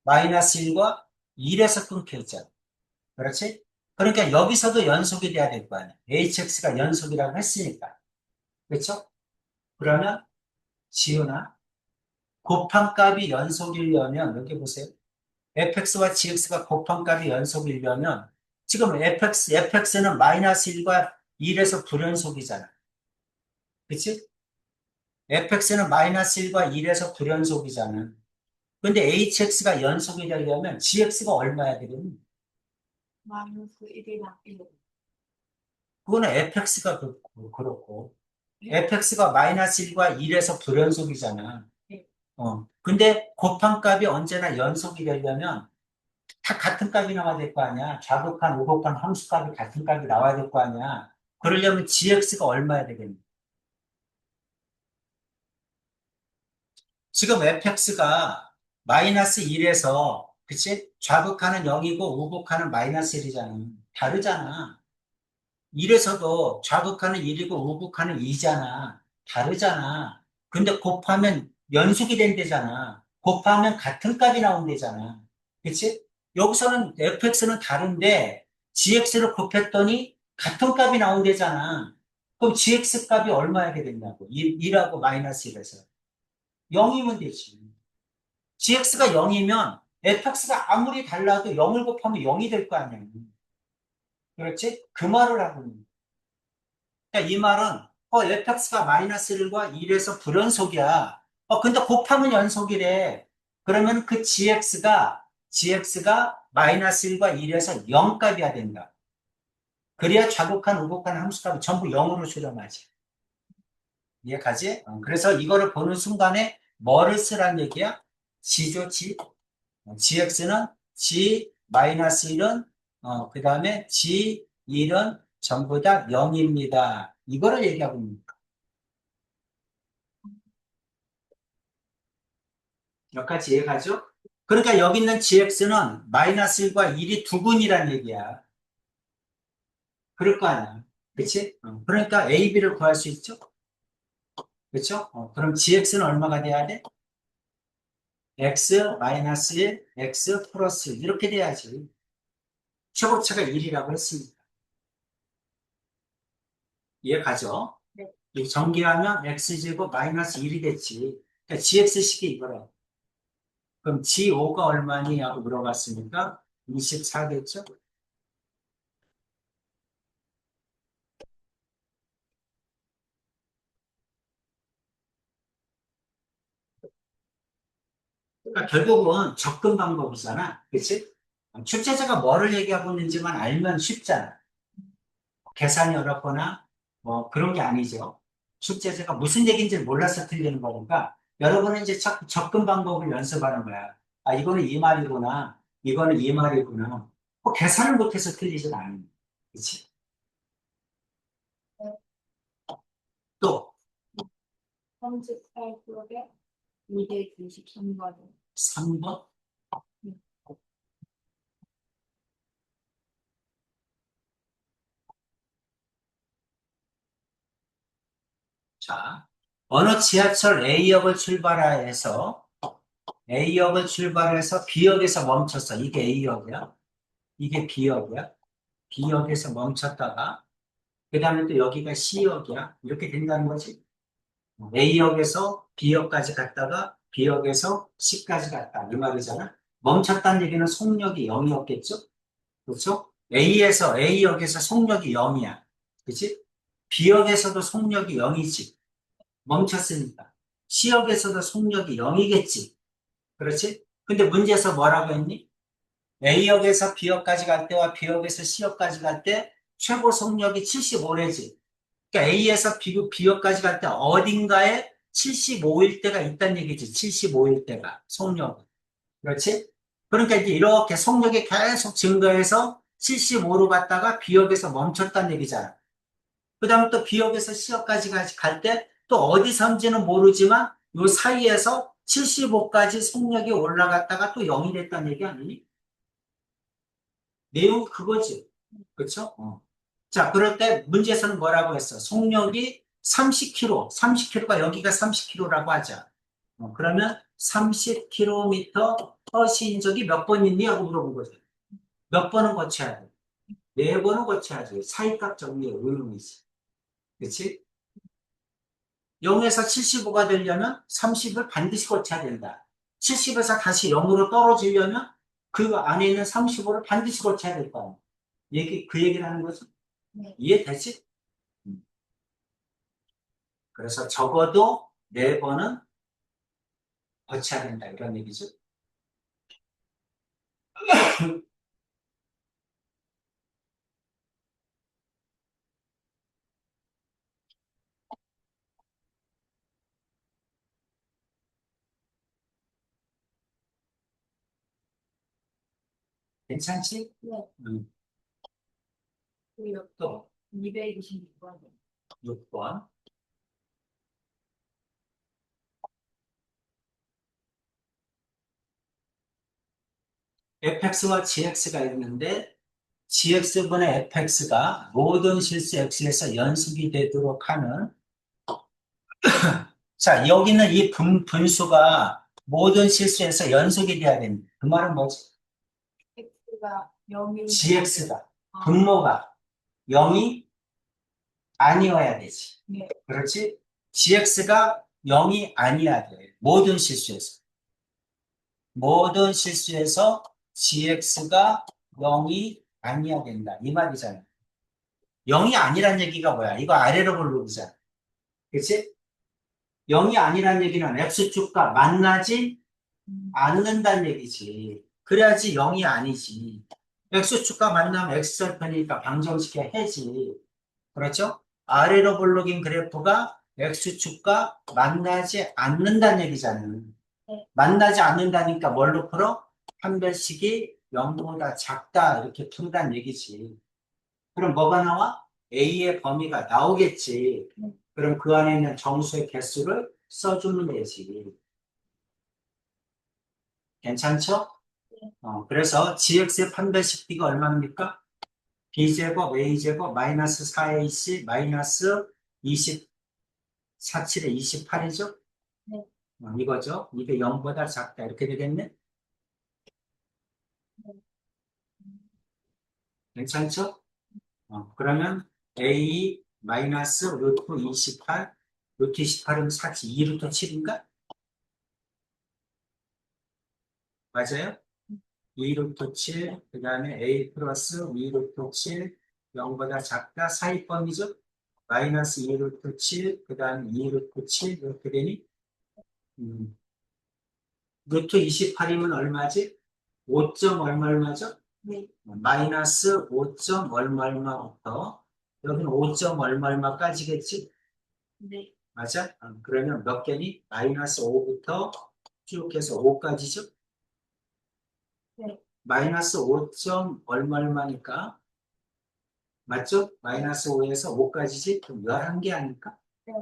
마이너스 1과 1에서 끊겨 있잖아. 그렇지? 그러니까 여기서도 연속이 돼야 될 거 아니야. hx가 연속이라고 했으니까. 그렇죠? 그러면 지우나 곱한 값이 연속이려면 여기 보세요. fx와 gx가 곱한 값이 연속이려면 지금 fx는 마이너스 1과 1에서 불연속이잖아. 그치? fx는 마이너스 1과 1에서 불연속이잖아. 근데 hx가 연속이 되려면 gx가 얼마야 되겠니? 마이너스 1이랑 1. 그거는 fx가 그렇고 네. fx가 마이너스 1과 1에서 불연속이잖아. 네. 근데 곱한 값이 언제나 연속이 되려면 다 같은 값이 나와야 될 거 아니야. 좌극한, 우극한 함수값이 같은 값이 나와야 될 거 아니야. 그러려면 gx가 얼마야 되겠니? 지금 fx가 마이너스 1에서 그치? 좌극하는 0이고 우극하는 마이너스 1이잖아. 다르잖아. 1에서도 좌극하는 1이고 우극하는 2잖아. 다르잖아. 근데 곱하면 연속이 된대잖아. 곱하면 같은 값이 나온대잖아. 그치? 여기서는 fx는 다른데 gx를 곱했더니 같은 값이 나온대잖아. 그럼 gx 값이 얼마야 되겠냐고. 1하고 마이너스 1에서. 0이면 되지. gx가 0이면 fx가 아무리 달라도 0을 곱하면 0이 될 거 아니야. 그렇지? 그 말을 하고 있는 거야. 이 말은 fx가 마이너스 1과 1에서 불연속이야. 근데 곱하면 연속이래. 그러면 그 gx가 마이너스 1과 1에서 0 값이야 된다. 그래야 좌극한, 우극한 함수값이 전부 0으로 수렴하지. 이해가지? 그래서 이거를 보는 순간에 뭐를 쓰란 얘기야? g죠, g. gx는 g 마이너스 1은 그 다음에 g 1은 전부 다 0입니다. 이거를 얘기하고 있는 거야. 여기까지 이해가죠? 그러니까 여기 있는 gx는 마이너스 1과 1이 두 분이란 얘기야. 그럴 거 아니야. 그치? 그러니까 a, b를 구할 수 있죠? 그쵸? 그럼 gx는 얼마가 돼야 돼? x 마이너스 1, x 플러스 1 이렇게 돼야지. 최고차가 1이라고 했습니다. 이해가죠? 네. 이 전개하면 x제곱 마이너스 1이 됐지. 그러니까 gx식이 이거라. 그럼 g5가 얼마니? 하고 물어봤으니까 24겠죠? 그러니까 결국은 접근 방법이잖아. 그치? 출제자가 뭐를 얘기하고 있는지만 알면 쉽잖아. 계산이 어렵거나 뭐 그런 게 아니죠. 출제자가 무슨 얘기인지 몰라서 틀리는 거니까 여러분은 이제 접근 방법을 연습하는 거야. 아, 이거는 이 말이구나. 이거는 이 말이구나. 계산을 못해서 틀리진 않는 거야. 그치? 또 38쪽에 293번. 3번. 자, 어느 지하철 A역을 출발해서 A역을 출발해서 B역에서 멈췄어. 이게 A역이야. 이게 B역이야. B역에서 멈췄다가 그 다음에 또 여기가 C역이야. 이렇게 된다는 거지. A역에서 B역까지 갔다가 B역에서 C까지 갔다. 이 말이잖아. 멈췄다는 얘기는 속력이 0이었겠죠? 그렇죠? A역에서 속력이 0이야. 그치? B역에서도 속력이 0이지. 멈췄으니까. C역에서도 속력이 0이겠지. 그렇지? 근데 문제에서 뭐라고 했니? A역에서 B역까지 갈 때와 B역에서 C역까지 갈 때 최고 속력이 75래지. 그러니까 A에서 B역까지 갈 때 어딘가에 75일 때가 있다는 얘기지. 75일 때가 속력. 그렇지? 그러니까 이제 이렇게 속력이 계속 증가해서 75로 갔다가 B역에서 멈췄다는 얘기잖아. 그 다음에 또 B역에서 C역까지 갈 때 또 어디선지는 모르지만 요 사이에서 75까지 속력이 올라갔다가 또 0이 됐다는 얘기 아니니? 내용이 그거지. 그쵸? 자, 그럴 때 문제에서는 뭐라고 했어? 속력이 30km, 30km가 여기가 30km라고 하자. 그러면 30km per 시인적이 몇 번 있니? 하고 물어본 거죠. 몇 번은 거쳐야 돼? 네 번은 거쳐야지. 사이값 정리의 의미이지. 그치? 0에서 75가 되려면 30을 반드시 거쳐야 된다. 70에서 다시 0으로 떨어지려면 그 안에 있는 35를 반드시 거쳐야 될 거야. 그 얘기를 하는 거죠. 네. 이해되지? 음. 그래서 적어도 4번은 거쳐야 된다. 이런 얘기죠. 괜찮지? 네. 또 226번. 6번. fx와 gx가 있는데 gx분의 fx가 모든 실수 x에서 연속이 되도록 하는 자, 여기는 이 분수가 모든 실수에서 연속이 돼야 됩니다. 그 말은 뭐지? X가 0이 gx가 분모가 0이 아니어야 되지. 네. 그렇지? gx가 0이 아니어야 돼. 모든 실수에서. 모든 실수에서 gx가 0이 아니어야 된다. 이 말이잖아. 0이 아니란 얘기가 뭐야? 이거 아래로 볼록이잖아. 그치? 0이 아니란 얘기는 x축과 만나지 않는다는 얘기지. 그래야지 0이 아니지. x축과 만나면 x절편이니까 방정식의 해지. 그렇죠? 아래로 볼록인 그래프가 x축과 만나지 않는다는 얘기잖아요. 네. 만나지 않는다니까 뭘로 풀어? 판별식이 0보다 작다 이렇게 푼다는 얘기지. 그럼 뭐가 나와? A의 범위가 나오겠지. 네. 그럼 그 안에 있는 정수의 개수를 써주면 되지. 괜찮죠? 네. 그래서 GX의 판별식 B가 얼마입니까? B제곱 A제곱 마이너스 4AC 마이너스 24, 7에 28이죠? 네. 이거죠? 이게 0보다 작다. 이렇게 되겠네? 네. 괜찮죠? 그러면 A 마이너스 루트 28, 루트 28은 4, 2 루트 7인가? 맞아요? 2 루트 7, 그 다음에 A 플러스 2 루트 7, 0보다 작다, 사이범위죠? 마이너스 2 루트 7, 그 다음에 2 루트 7, 이렇게 되니? 음, 루트 28이면 얼마지? 5점 얼마죠? 네. 마이너스 5점 얼마부터 여기는 5점 얼마까지겠지? 네. 맞아? 그러면 몇 개니? 마이너스 5부터 쭉 해서 5까지죠? 네. 마이너스 5점 얼마니까? 맞죠? 마이너스 5에서 5까지지? 그럼 11개 아닐까? 네.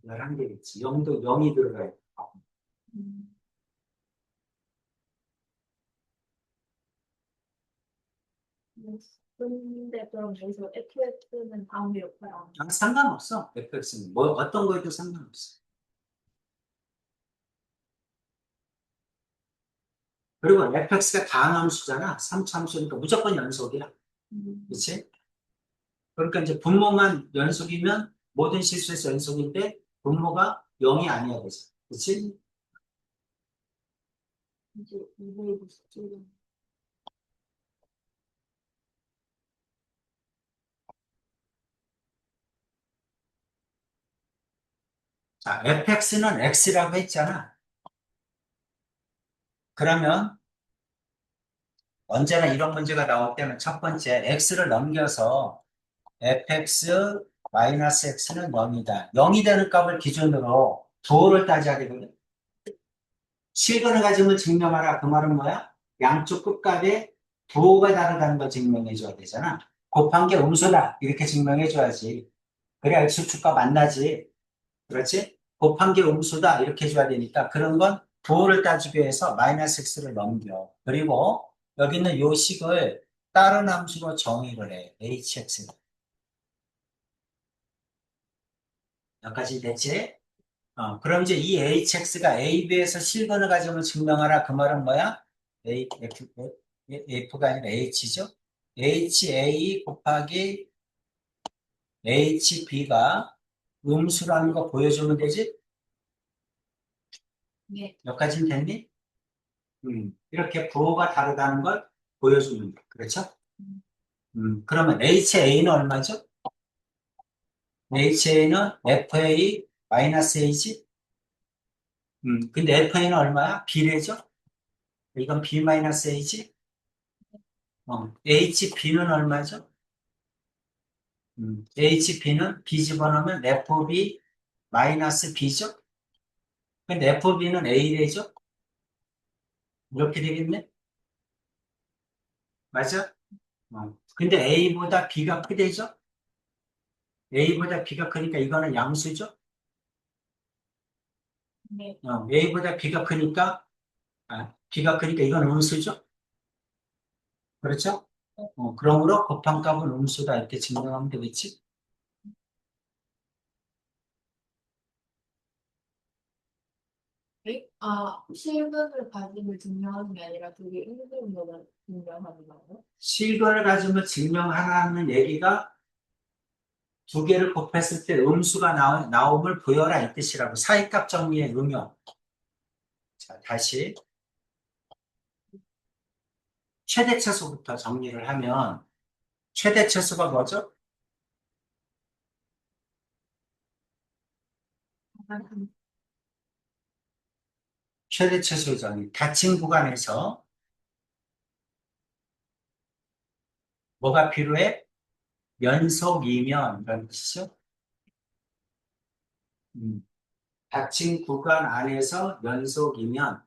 11개겠지. 0도 0이 들어가요. 음. 근데 그럼 여기서 FX는 아무 역할 안 해요? 상관없어. FX는. 뭐, 어떤 거에도 상관없어. 그리고 fx가 다함수잖아. 3차함수니까 무조건 연속이야. 그치? 그러니까 이제 분모만 연속이면 모든 실수에서 연속인데 분모가 0이 아니어야 되지. 그치? 이제 297번. 자, fx는 x라고 했잖아. 그러면 언제나 이런 문제가 나올 때는 첫 번째, x를 넘겨서 fx 마이너스 x는 0이다. 0이 되는 값을 기준으로 부호를 따져야 되거든. 실근을 가지면 증명하라. 그 말은 뭐야? 양쪽 끝값에 부호가 다르다는 걸 증명해줘야 되잖아. 곱한 게 음수다. 이렇게 증명해줘야지. 그래야 x축과 만나지. 그렇지? 곱한 게 음수다. 이렇게 해줘야 되니까 그런 건 부호를 따지기 위해서 마이너스 x를 넘겨. 그리고 여기 있는 요 식을 다른 함수로 정의를 해. hx. 여기까지 됐지? 그럼 이제 이 hx가 a, b에서 실근을 가지면 증명하라. 그 말은 뭐야? f가 아니라 h죠? ha 곱하기 hb가 음수라는 거 보여주면 되지? 네. 여기까지는 됐니? 이렇게 부호가 다르다는 걸 보여주는 거. 그렇죠? 그러면 ha는 얼마죠? ha는 fa 마이너스 a지? 근데 fa는 얼마야? b래죠? 이건 b 마이너스 a지? HB는 얼마죠? HB는 B 집어넣으면 FB 마이너스 B죠? 근데 FB는 A래죠? 이렇게 되겠네? 맞아? 근데 A보다 B가 크대죠? A보다 B가 크니까 이거는 양수죠? 네. A보다 B가 크니까 이건 음수죠? 그렇죠? 그러므로 곱한 값은 음수다 이렇게 증명하면 되겠지? 네? 실근을 가지고 증명하는 게 아니라 그게 인수분해를 증명하는 거예요? 실근을 가지고 증명하라는 얘기가 두 개를 곱했을 때 음수가 나옴을 보여라 이 뜻이라고. 사이값 정리의 응용. 자, 다시 최대차수부터 정리를 하면 최대차수가 뭐죠? 최대차수 정리. 닫힌 구간에서 뭐가 필요해? 연속이면 이런 뜻이죠. 음, 닫힌 구간 안에서 연속이면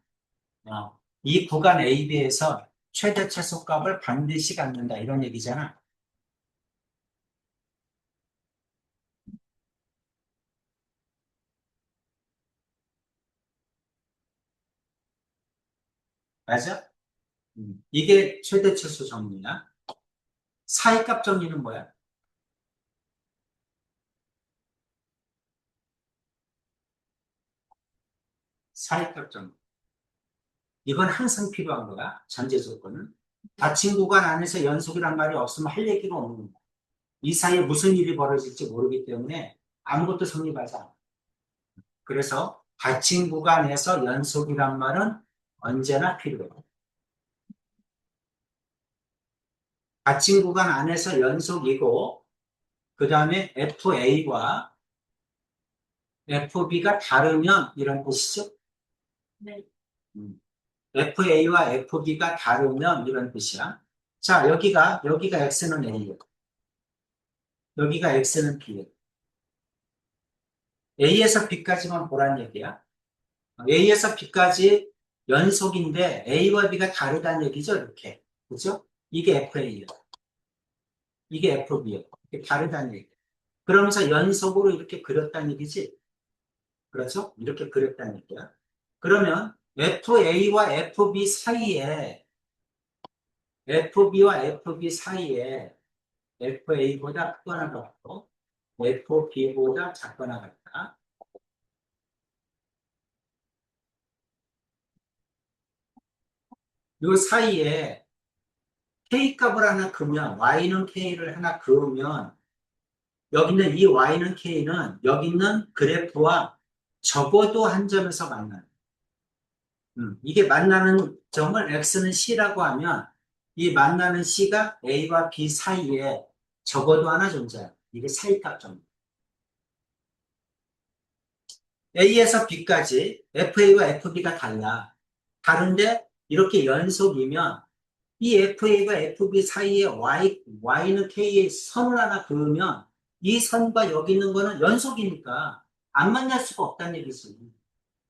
이 구간 AB에서 최대차수값을 반드시 갖는다 이런 얘기잖아. 맞아? 이게 최대차수 정리야. 사이값 정리는 뭐야? 사이값 정리. 이건 항상 필요한 거야. 전제 조건은. 닫힌 구간 안에서 연속이란 말이 없으면 할 얘기가 없는 거야. 이 사이에 무슨 일이 벌어질지 모르기 때문에 아무것도 성립하지 않아. 그래서 닫힌 구간에서 연속이란 말은 언제나 필요해. 닫힌 구간 안에서 연속이고 그 다음에 FA와 FB가 다르면 이런 뜻이죠. 네. FA와 FB가 다르면 이런 뜻이야. 자, 여기가 X는 A예요. 여기가 X는 B예요. A에서 B까지만 보란 얘기야. A에서 B까지 연속인데 A와 B가 다르다는 얘기죠, 이렇게. 그죠? 이게 FA예요. 이게 FB예요. 이게 다르다는 얘기. 그러면서 연속으로 이렇게 그렸다는 얘기지. 그렇죠? 이렇게 그렸다는 얘기야. 그러면 FA와 FB 사이에 FA보다 크거나 같고 FB보다 작거나 같다. 이 사이에 K값을 하나 그으면 Y는 K를 하나 그으면 여기 있는 이 Y는 K는 여기 있는 그래프와 적어도 한 점에서 만나는 이게 만나는 점을 X는 C라고 하면 이 만나는 C가 A와 B 사이에 적어도 하나 존재해요. 이게 사이값 점. A에서 B까지 FA와 FB가 달라. 다른데 이렇게 연속이면 이 FA가 FB 사이에 Y는 K의 선을 하나 그으면 이 선과 여기 있는 거는 연속이니까 안 만날 수가 없다는 얘기지.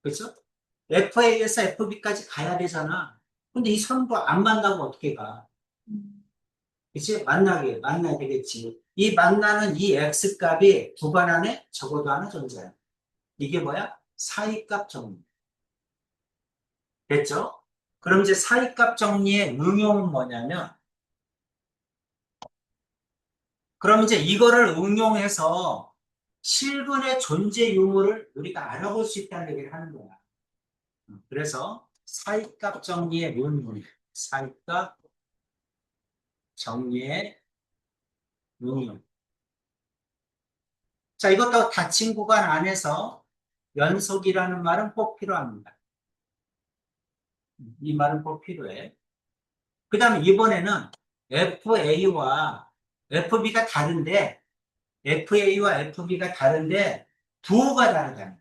그렇죠? FA에서 FB까지 가야 되잖아. 근데 이 선과 안 만나고 어떻게 가? 그치? 만나야 되겠지. 이 만나는 이 X값이 구간 안에 적어도 하나 존재해. 이게 뭐야? 사이값 정리. 됐죠? 그럼 이제 사이값 정리의 응용은 뭐냐면, 그럼 이제 이거를 응용해서 실근의 존재 유무를 우리가 알아볼 수 있다는 얘기를 하는 거야. 그래서 사이값 정리의 응용, 사이값 정리의 응용. 자, 이것도 닫힌 구간 안에서 연속이라는 말은 꼭 필요합니다. 이 말은 꼭 필요해. 그 다음에 이번에는 FA와 FB가 다른데, FA와 FB가 다른데, 부호가 다르다.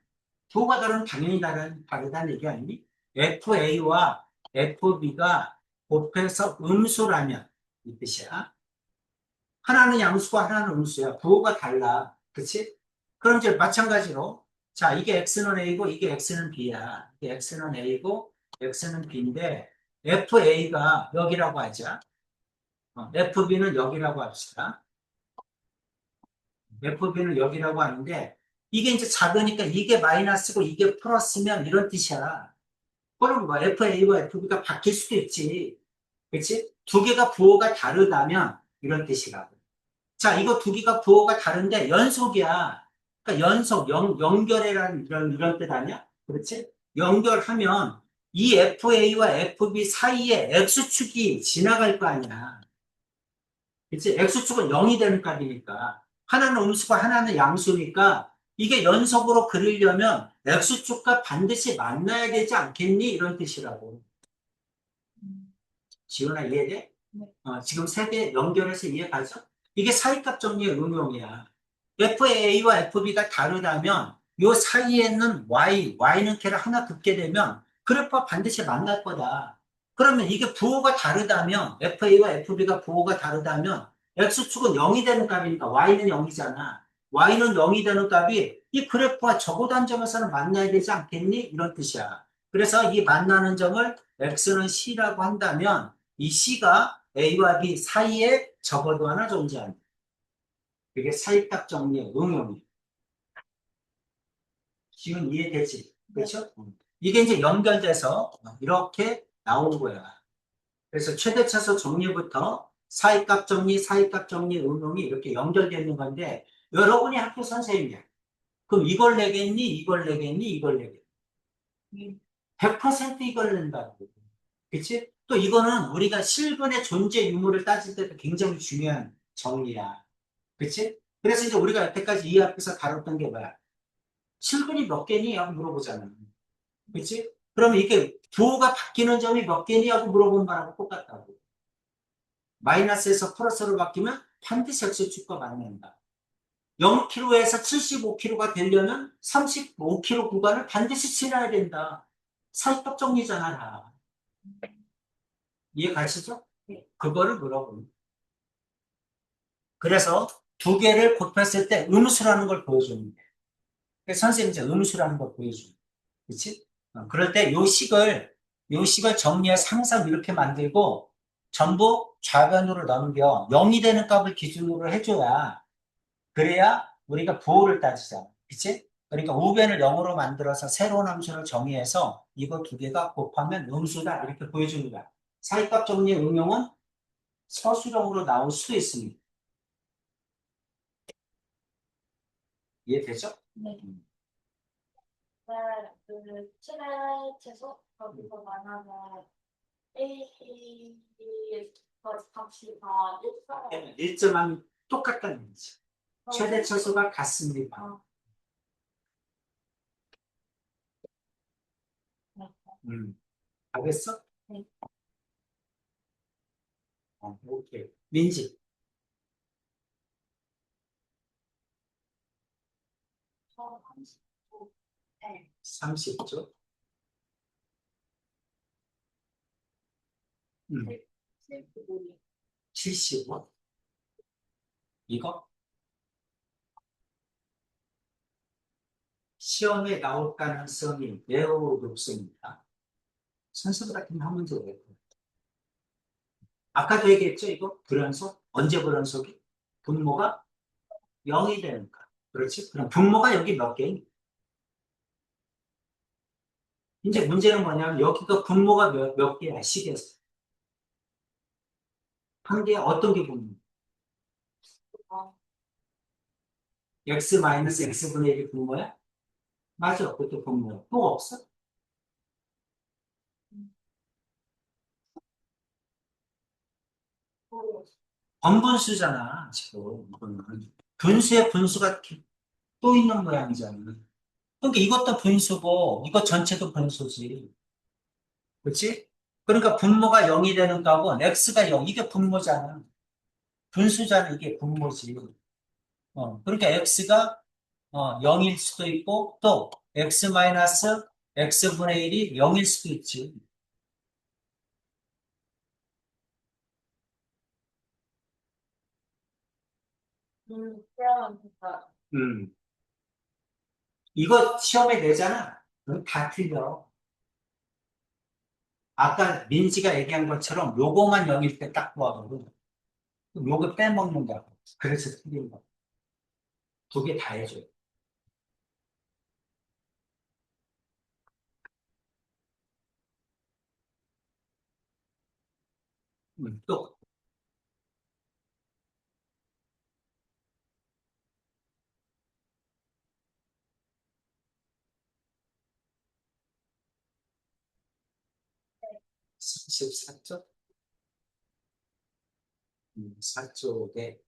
부호가 다르면 당연히 다르다는 얘기 아니니? FA와 FB가 곱해서 음수라면, 이 뜻이야. 하나는 양수고 하나는 음수야. 부호가 달라. 그치? 그럼 이제 마찬가지로, 자, 이게 X는 A고, 이게 X는 B야. 이게 X는 A고, X는 B인데, FA가 여기라고 하자. FB는 여기라고 합시다. FB는 여기라고 하는데, 이게 이제 작으니까 이게 마이너스고 이게 플러스면 이런 뜻이야. 그럼 뭐 FA와 FB가 바뀔 수도 있지. 그치? 두 개가 부호가 다르다면 이런 뜻이라고. 자, 이거 두 개가 부호가 다른데 연속이야. 그러니까 연결이라는 이런 뜻 아니야? 그렇지? 연결하면 이 FA와 FB 사이에 X축이 지나갈 거 아니야. 그치? X축은 0이 되는 값이니까. 하나는 음수고 하나는 양수니까 이게 연속으로 그리려면 X축과 반드시 만나야 되지 않겠니? 이런 뜻이라고. 지훈아 이해돼? 네. 지금 세 개 연결해서 이해가죠? 이게 사이값 정리의 응용이야. FA와 FB가 다르다면 요 사이에 있는 Y는 걔를 하나 긋게 되면 그래프가 반드시 만날 거다. 그러면 이게 부호가 다르다면 FA와 FB가 부호가 다르다면 X축은 0이 되는 값이니까 Y는 0이잖아. Y는 0이 되는 값이 이 그래프와 적어도 한 점에서는 만나야 되지 않겠니? 이런 뜻이야. 그래서 이 만나는 점을 X는 C라고 한다면 이 C가 A와 B 사이에 적어도 하나 존재한다. 그게 사이값 정리의 응용이에요. 지금 이해되지? 그렇죠? 이게 이제 연결돼서 이렇게 나온 거야. 그래서 최대차수 정리부터 사이값 정리, 응용이 이렇게 연결되어 있는 건데 여러분이 학교 선생님이야. 그럼 이걸 내겠니? 이걸 내겠니? 이걸 내겠니? 100% 이걸 낸다고. 그치? 또 이거는 우리가 실근의 존재 유무를 따질 때도 굉장히 중요한 정리야. 그치? 그래서 이제 우리가 여태까지 이 앞에서 다뤘던 게 뭐야? 실근이 몇 개니? 하고 물어보잖아. 그치? 그러면 이게 부호가 바뀌는 점이 몇 개니? 하고 물어보는 거랑 똑같다고. 마이너스에서 플러스로 바뀌면 반드시 X축과 만난다. 0km에서 75km가 되려면 35km 구간을 반드시 지나야 된다. 사이값 정리잖아, 다. 이해 가시죠? 네. 그거를 물어보는. 그래서 두 개를 곱했을 때 음수라는 걸 보여주는 거예요. 그래서 선생님이 이제 음수라는 걸 보여줘요. 그치? 그럴 때 요 식을 정리해서 항상 이렇게 만들고 전부 좌변으로 넘겨 0이 되는 값을 기준으로 해줘야 그래야 우리가 부호를 따지잖아. 그치? 그러니까 우변을 0으로 만들어서 새로운 함수를 정의해서 이거 두 개가 곱하면 음수다 이렇게 보여주는 거야. 사이값 정리의 응용은 서술형으로 나올 수도 있습니다. 이해되죠? 네. 그 최대 최소 거기서 말하는 A의 값이 다 일정한 일정하면 똑같다는 얘기죠. 최대 처수가 같습니다. 네. 알겠어? 네. 오케이. 민지, 저 39. 네. 30초. 음. 네. 75. 75? 이거? 시험에 나올 가능성이 매우 높습니다. 선생님 같은 하면 돼요. 아까도 얘기했죠, 이거? 불연속? 언제 불연속이? 분모가 0이 되니까. 그렇지? 그럼 분모가 여기 몇 개니? 이제 문제는 뭐냐면 여기가 분모가 몇 개야, 식에서. 한 개, 어떤 게 분모? 아, x 마이너스 x분의 1이 분모야? 맞아, 그것도 분모야. 또 없어? 모르겠어. 번분수잖아, 지금. 이거는. 분수에 분수가 또 있는 모양이잖아. 그러니까 이것도 분수고, 이거 전체도 분수지. 그렇지? 그러니까 분모가 0이 되는 값은 x가 0, 이게 분모잖아. 분수잖아, 이게 분모지. 그러니까 x가 0일 수도 있고, 또 x 마이너스 x분의 1이 0일 수도 있지. 그러면 됐다. 음. 이거 시험에 내잖아. 그럼 다 틀려. 아까 민지가 얘기한 것처럼 요거만 0일 때 딱 구하거든. 그럼 요거 빼먹는다고. 그래서 틀린 거. 두 개 다 해줘요. 또, 34쪽? 4쪽에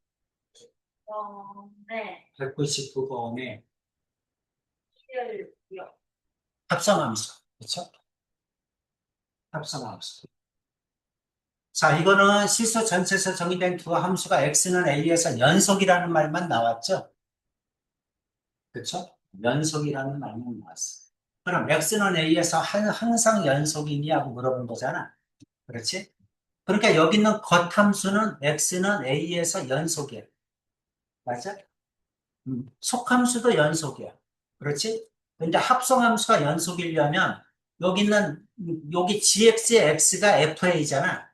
네. 199번에 일요일이요. 합성함수. 그렇죠? 합성함수. 자, 이거는 실수 전체에서 정의된 두 함수가 x는 a에서 연속이라는 말만 나왔죠? 그렇죠? 연속이라는 말만 나왔어. 그럼 x는 a에서 항상 연속이냐고 물어본 거잖아. 그렇지? 그러니까 여기 있는 겉함수는 x는 a에서 연속이야. 맞아? 속함수도 연속이야. 그렇지? 근데 합성함수가 연속이려면 여기 있는 여기 gx의 x가 fa잖아.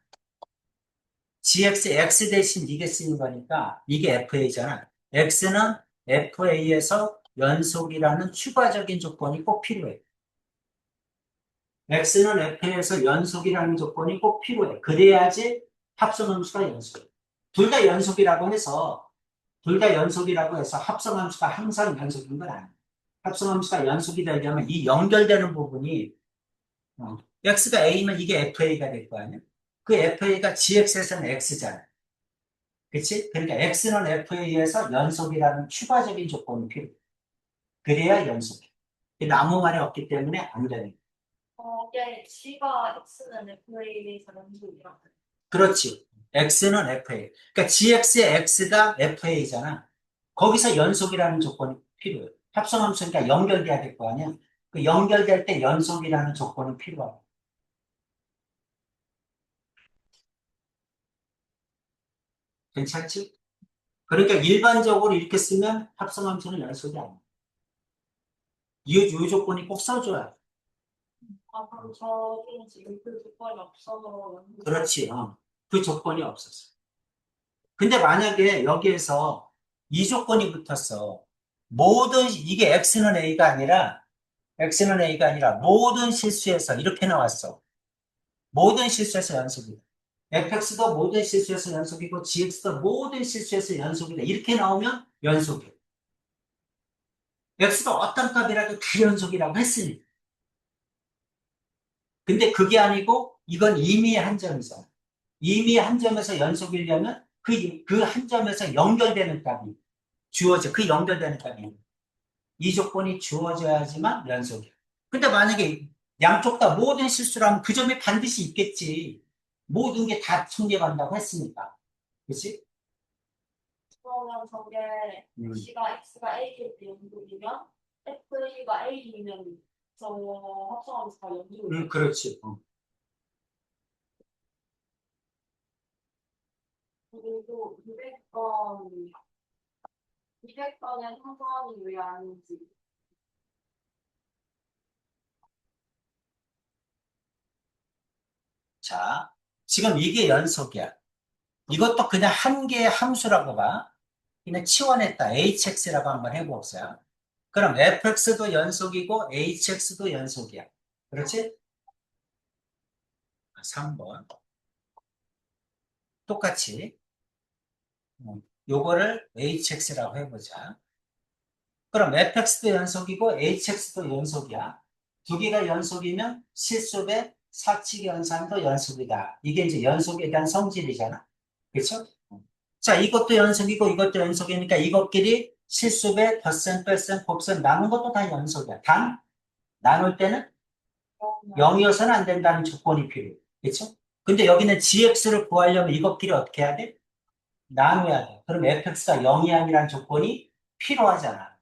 gx의 x 대신 이게 쓰는 거니까 이게 fa잖아. x는 fa에서 연속이라는 추가적인 조건이 꼭 필요해. x는 f에서 연속이라는 조건이 꼭 필요해. 그래야지 합성함수가 연속해. 둘 다 연속이라고 해서 둘 다 연속이라고 해서 합성함수가 항상 연속인 건 아니야. 합성함수가 연속이 되려면 이 연결되는 부분이 x가 a면 이게 fa가 될 거 아니야? 그 fa가 gx에서는 x잖아. 그치? 그러니까 x는 fa에서 연속이라는 추가적인 조건이 필요해. 그래야 연속해. 근데 아무 말이 없기 때문에 안 되는 거야. 이게 G가 X는 FA에서 연속이랑. 그렇지. x는 fa. 그러니까 gx의 x가 fa잖아. 거기서 연속이라는 조건이 필요해. 합성함수니까 연결돼야 될 거 아니야? 그 연결될 때 연속이라는 조건이 필요하고. 괜찮지? 그러니까 일반적으로 이렇게 쓰면 합성함수는 연속이 아니야. 이 조건이 꼭 써줘야 돼. 아, 그럼 저는 지금 그 조건이 없어서 연습. 그렇지. 그 조건이 없었어. 근데 만약에 여기에서 이 조건이 붙었어. 이게 x는 a가 아니라 모든 실수에서 이렇게 나왔어. 모든 실수에서 연속이다. fx도 모든 실수에서 연속이고 gx도 모든 실수에서 연속이다. 이렇게 나오면 연속이야. x가 어떤 값이라도 다 연속이라고 했으니. 근데 그게 아니고 이건 임의의 한 점이잖아. 임의의 한 점에서 연속이려면 그 한 점에서 연결되는 값이 주어져. 그 연결되는 값이. 이 조건이 주어져야지만 연속이야. 근데 만약에 양쪽 다 모든 실수라면 그 점이 반드시 있겠지. 모든 게 다 성립한다고 했으니까. 그치? 그러면 저게 G가 X가 A일 때 연속이면 FA가 A이면 저 합성하면서 다 연속이. 그렇지. 그리고 200번의 성선이 왜 아닌지. 자, 지금 이게 연속이야. 이것도 그냥 한 개의 함수라고 봐. 그냥 치환했다. hx라고 한번 해봅시다. 그럼 fx도 연속이고 hx도 연속이야. 그렇지? 3번. 똑같이 요거를 hx라고 해보자. 그럼 fx도 연속이고 hx도 연속이야. 두 개가 연속이면 실수배 사칙 연산도 연속이다. 이게 이제 연속에 대한 성질이잖아. 그렇죠? 자, 이것도 연속이고 이것도 연속이니까 이것끼리 실수배, 덧셈, 뺄셈, 곱셈 나눈 것도 다 연속이야. 단 나눌 때는 0이어서는 안 된다는 조건이 필요해. 그렇죠? 근데 여기는 gx를 구하려면 이것끼리 어떻게 해야 돼? 나눠야 돼. 그럼 fx가 0이 아니라는 조건이 필요하잖아.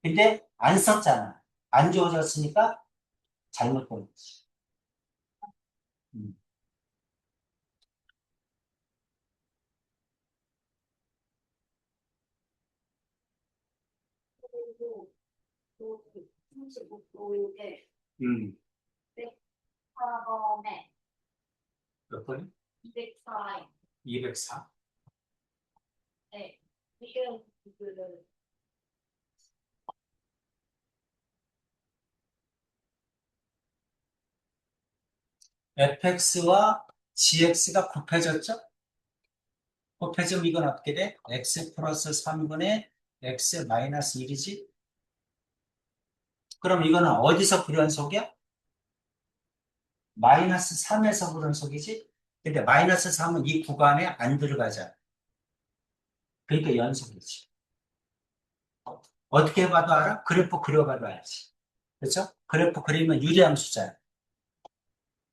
근데 안 썼잖아. 안 주어졌으니까 잘못된 거지. 음. 그리고 또 35도에 음. 104번에 몇 번? 204에 204. 네. 지금 그 fx와 gx가 곱해졌죠? 곱해지면 이건 어떻게 돼? x 플러스 3분의 x 마이너스 1이지? 그럼 이거는 어디서 불연속이야? 마이너스 3에서 불연속이지? 근데 마이너스 3은 이 구간에 안 들어가잖아. 그러니까 연속이지. 어떻게 봐도 알아? 그래프 그려봐도 알지. 그렇죠? 그래프 그리면 유리함수잖아.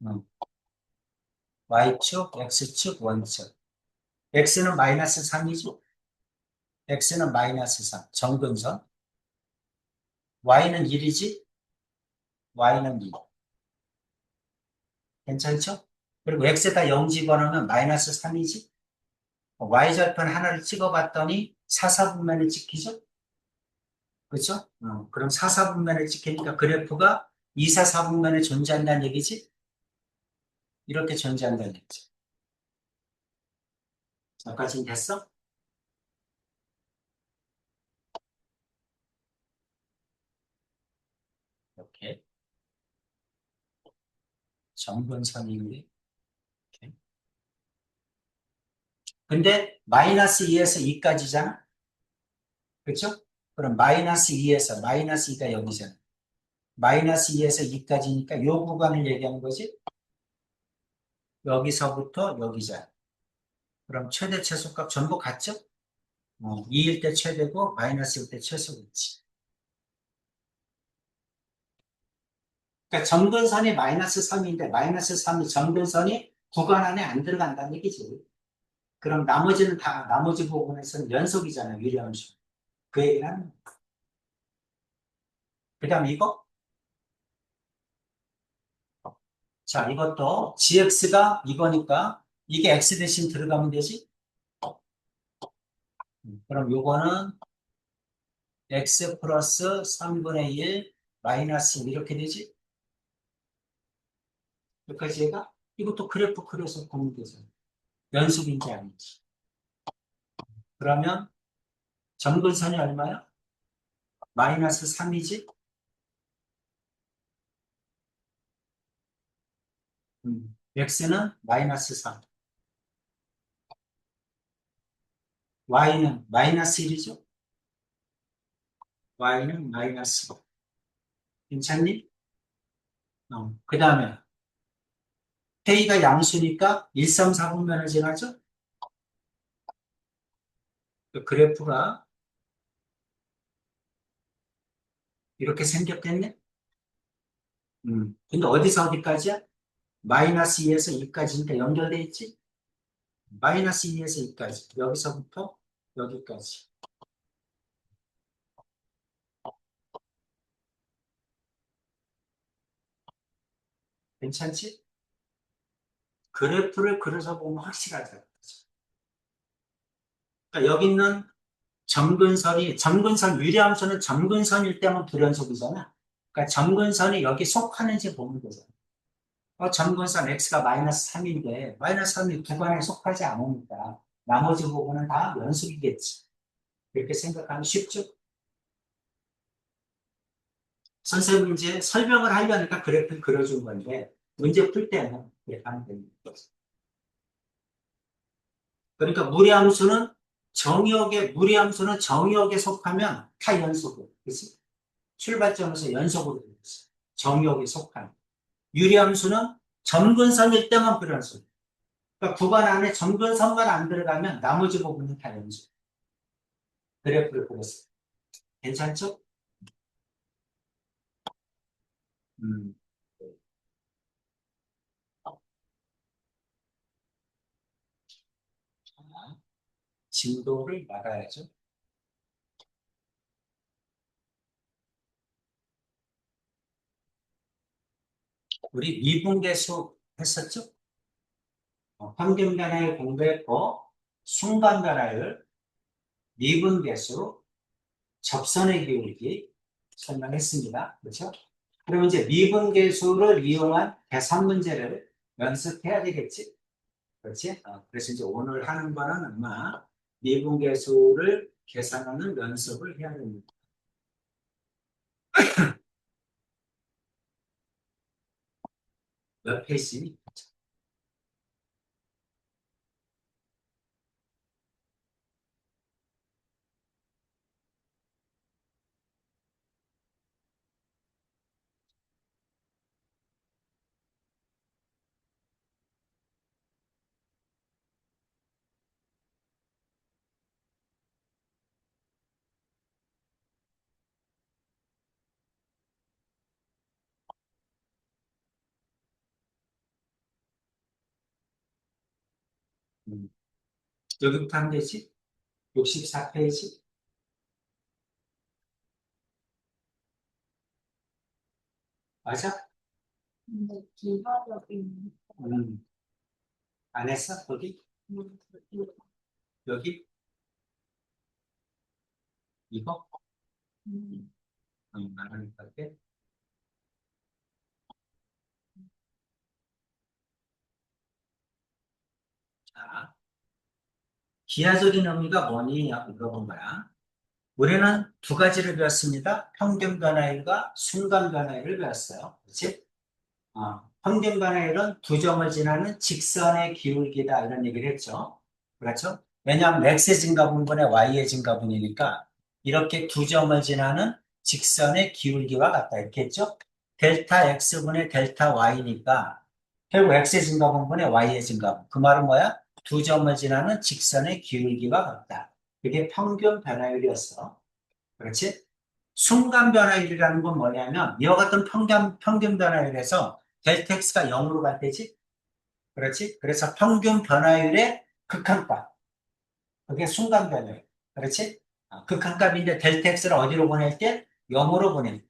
음. Y축, X축, Y축. X는 마이너스 3이지? X는 마이너스 3. 정근선. Y는 1이지? Y는 2. 괜찮죠? 그리고 X에다 0 집어넣으면 마이너스 3이지? Y절편 하나를 찍어봤더니 사사분면을 찍히죠? 그렇죠? 그럼 사사분면을 찍히니까 그래프가 이사사분면에 존재한다는 얘기지? 이렇게 존재한다는 얘기지. 여기까지 됐어? 이렇게. 정근선인데. 이렇게. 근데 마이너스 2에서 2까지잖아? 그렇죠? 그럼 마이너스 2에서 마이너스 2가 여기잖아. 마이너스 2에서 2까지니까 이 구간을 얘기하는 거지? 여기서부터 여기잖아. 그럼 최대 최소값 전부 같죠? 2일 때 최대고 마이너스일 때 최소겠지. 그러니까 점근선이 마이너스 3인데 마이너스 3이 점근선이 구간 안에 안 들어간다는 얘기지. 그럼 나머지는 다 나머지 부분에서는 연속이잖아. 유리함수. 그 얘기를 하는 거야. 그 다음에 이거? 자, 이것도 gx가 이거니까 이게 x 대신 들어가면 되지? 그럼 요거는 x 플러스 3분의 1 마이너스 1 이렇게 되지? 여기까지 얘가? 이것도 그래프 그려서 보면 되잖아. 연속인지 아닌지. 그러면 점근선이 얼마야? 마이너스 3이지? x는 마이너스 3. y는 마이너스 1이죠? y는 마이너스 5. 괜찮니? 그 다음에 K가 양수니까 1, 3, 4분면을 지나죠? 그 그래프가 이렇게 생겼겠네? 근데 어디서 어디까지야? 마이너스 2에서 2까지니까 연결돼 있지? 마이너스 2에서 2까지. 여기서부터 여기까지. 괜찮지? 그래프를 그려서 보면 확실하죠. 그러니까 여기 있는 점근선, 유리함수는 점근선일 때만 불연속이잖아. 그러니까 점근선이 여기 속하는지 보면 되잖아. 점근선 x가 마이너스 3인데, 마이너스 3이 구간에 속하지 않으니까, 나머지 부분은 다 연속이겠지. 이렇게 생각하면 쉽죠? 선생님이 이제 설명을 하려니까 그래프를 그려준 건데, 문제 풀 때는 그렇게 하면 됩니다. 그러니까 무리함수는 정의역에 속하면 다 연속이에요. 그치? 출발점에서 연속으로 되겠어. 정의역에 속하면. 유리함수는 점근선일 때만 불연속. 그러니까 구간 안에 점근선만 안 들어가면 나머지 부분은 다 연속. 그래프를 그렸어요. 괜찮죠? 음. 자, 진도를 말아야죠. 우리 미분계수 했었죠? 평균 변화율 공부했고, 순간 변화율, 미분계수, 접선의 기울기 설명했습니다. 그렇죠? 그럼 이제 미분계수를 이용한 계산 문제를 연습해야 되겠지? 그렇지? 그래서 이제 오늘 하는 거는 아마 미분계수를 계산하는 연습을 해야 됩니다. 몇 페이지? 음, 여기부터 하면 되지? 64페이지? 맞아? 근데 기하적인 음, 안 했어? 거기? 음, 여기? 이거? 음, 안 하는 것 같아. 자, 기하적인 의미가 뭐니? 하고 물어본 거야. 우리는 두 가지를 배웠습니다. 평균 변화율과 순간 변화율을 배웠어요. 그렇지? 평균 변화율은 두 점을 지나는 직선의 기울기다 이런 얘기를 했죠. 그렇죠? 왜냐하면 x의 증가분분의 y의 증가분이니까 이렇게 두 점을 지나는 직선의 기울기와 같다 이렇게 했죠. 델타 x분의 델타 y니까 결국 x의 증가분분의 y의 증가분. 그 말은 뭐야? 두 점을 지나는 직선의 기울기와 같다. 그게 평균 변화율이었어. 그렇지? 순간 변화율이라는 건 뭐냐면 이와 같은 평균 변화율에서 델타 x가 0으로 갈 때지. 그렇지? 그래서 평균 변화율의 극한값. 그게 순간 변화율. 그렇지? 극한값인데 델타 x를 어디로 보낼 때? 0으로 보낼 때.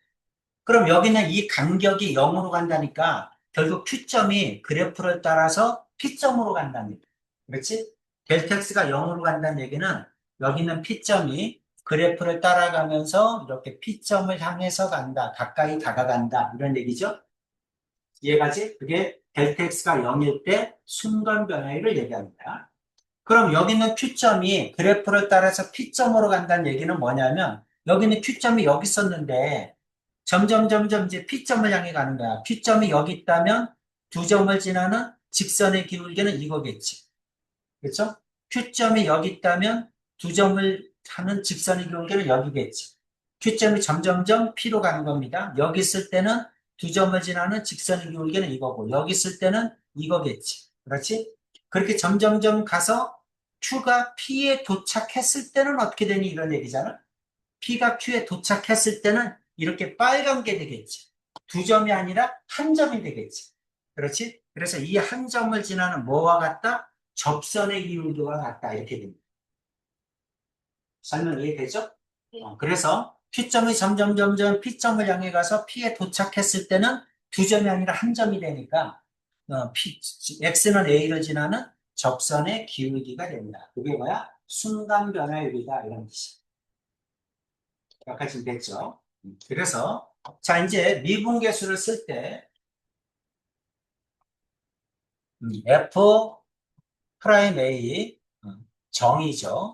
그럼 여기는 이 간격이 0으로 간다니까 결국 Q점이 그래프를 따라서 P점으로 간다는 얘기. 그렇지? 델타 x가 0으로 간다는 얘기는 여기 있는 P점이 그래프를 따라가면서 이렇게 P점을 향해서 간다. 가까이 다가간다. 이런 얘기죠. 이해가지? 그게 델타 x가 0일 때 순간 변화율을 얘기합니다. 그럼 여기 있는 Q점이 그래프를 따라서 P점으로 간다는 얘기는 뭐냐면 여기는 Q점이 여기 있었는데 점점 이제 P점을 향해 가는 거야. Q점이 여기 있다면 두 점을 지나는 직선의 기울기는 이거겠지. 그렇죠? Q점이 여기 있다면 두 점을 하는 직선의 기울기는 여기겠지. Q점이 점점점 P로 가는 겁니다. 여기 있을 때는 두 점을 지나는 직선의 기울기는 이거고 여기 있을 때는 이거겠지. 그렇지? 그렇게 점점점 가서 Q가 P에 도착했을 때는 어떻게 되니 이런 얘기잖아. P가 Q에 도착했을 때는 이렇게 빨간 게 되겠지. 두 점이 아니라 한 점이 되겠지. 그렇지? 그래서 이 한 점을 지나는 뭐와 같다? 접선의 기울기와 같다. 이렇게 됩니다. 설명 이해되죠? 네. 그래서 P점이 점점 P점을 향해 가서 P에 도착했을 때는 두 점이 아니라 한 점이 되니까 X는 A를 지나는 접선의 기울기가 됩니다. 그게 뭐야? 순간 변화율이다. 이런 뜻이에요. 여기까지 됐죠? 그래서, 자, 이제 미분계수를 쓸 때, F 프라임 A, 정의죠.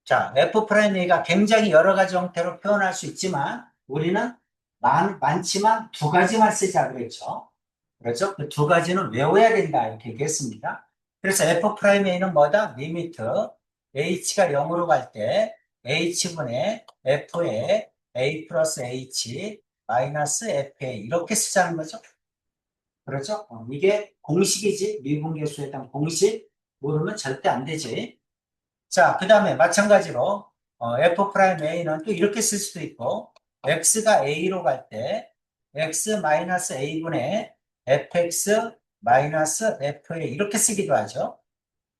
자, F 프라임 A가 굉장히 여러 가지 형태로 표현할 수 있지만, 우리는 많지만 두 가지만 쓰자 그랬죠. 그렇죠? 그 두 가지는 외워야 된다. 이렇게 얘기했습니다. 그래서 F 프라임 A는 뭐다? 리미트 H가 0으로 갈 때, H분의 F의 A 플러스 H 마이너스 FA. 이렇게 쓰자는 거죠. 그렇죠? 이게 공식이지. 미분계수에 대한 공식. 모르면 절대 안 되지. 자, 그 다음에 마찬가지로 F 프라임 A는 또 이렇게 쓸 수도 있고 X가 A로 갈 때 X 마이너스 A분의 FX 마이너스 FA 이렇게 쓰기도 하죠.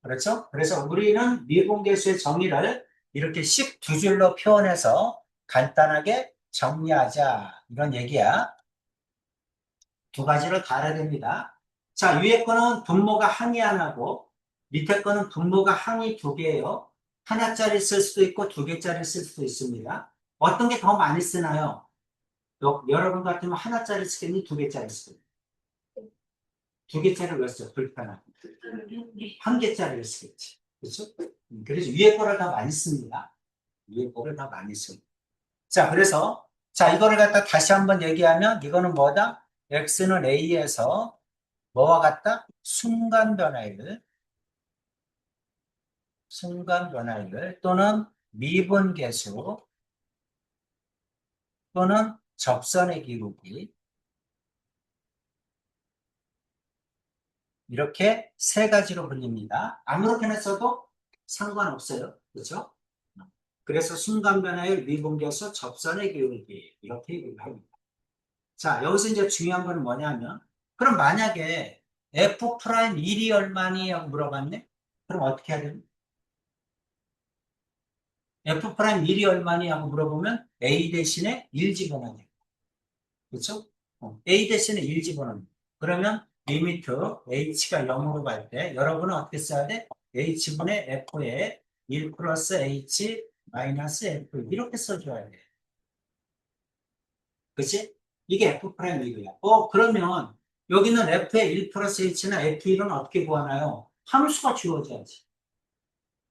그렇죠? 그래서 우리는 미분계수의 정의를 이렇게 식 두 줄로 표현해서 간단하게 정리하자 이런 얘기야. 두 가지를 다 알아야 됩니다. 자, 위에 거는 분모가 항이 하나고 밑에 거는 분모가 항이 두 개예요. 하나짜리 쓸 수도 있고 두 개짜리 쓸 수도 있습니다. 어떤 게 더 많이 쓰나요? 여러분 같으면 하나짜리 쓰겠니? 두 개짜리 쓰겠니? 두 개짜리를 왜 써? 불편하고. 한 개짜리를 쓰겠지. 그렇죠? 그래서 위에 거를 더 많이 씁니다. 위에 거를 더 많이 씁니다. 자, 그래서 자, 이거를 갖다 다시 한번 얘기하면 이거는 뭐다? x는 a에서 뭐와 같다? 순간 변화율 또는 미분계수 또는 접선의 기울기 이렇게 세 가지로 불립니다. 아무렇게나 써도 상관없어요. 그렇죠? 그래서 순간변화율, 미분계수, 접선의 기울기 이렇게 얘기를 합니다. 자, 여기서 이제 중요한 건 뭐냐면 그럼 만약에 f 프라임 1이 얼마니? 하고 물어봤네? 그럼 어떻게 해야 됩니까? f 프라임 1이 얼마니? 하고 물어보면 a 대신에 1 집어넣어야 돼요. 그렇죠? a 대신에 1 집어넣으면 그러면 리미트 h가 0으로 갈 때 여러분은 어떻게 써야 돼? h분의 f에 1 플러스 h 마이너스 f 이렇게 써줘야 돼. 그치? 이게 f 프라임 1이야. 그러면 여기는 f의 1 플러스 h나 f1은 어떻게 구하나요? 함수가 주어져야지.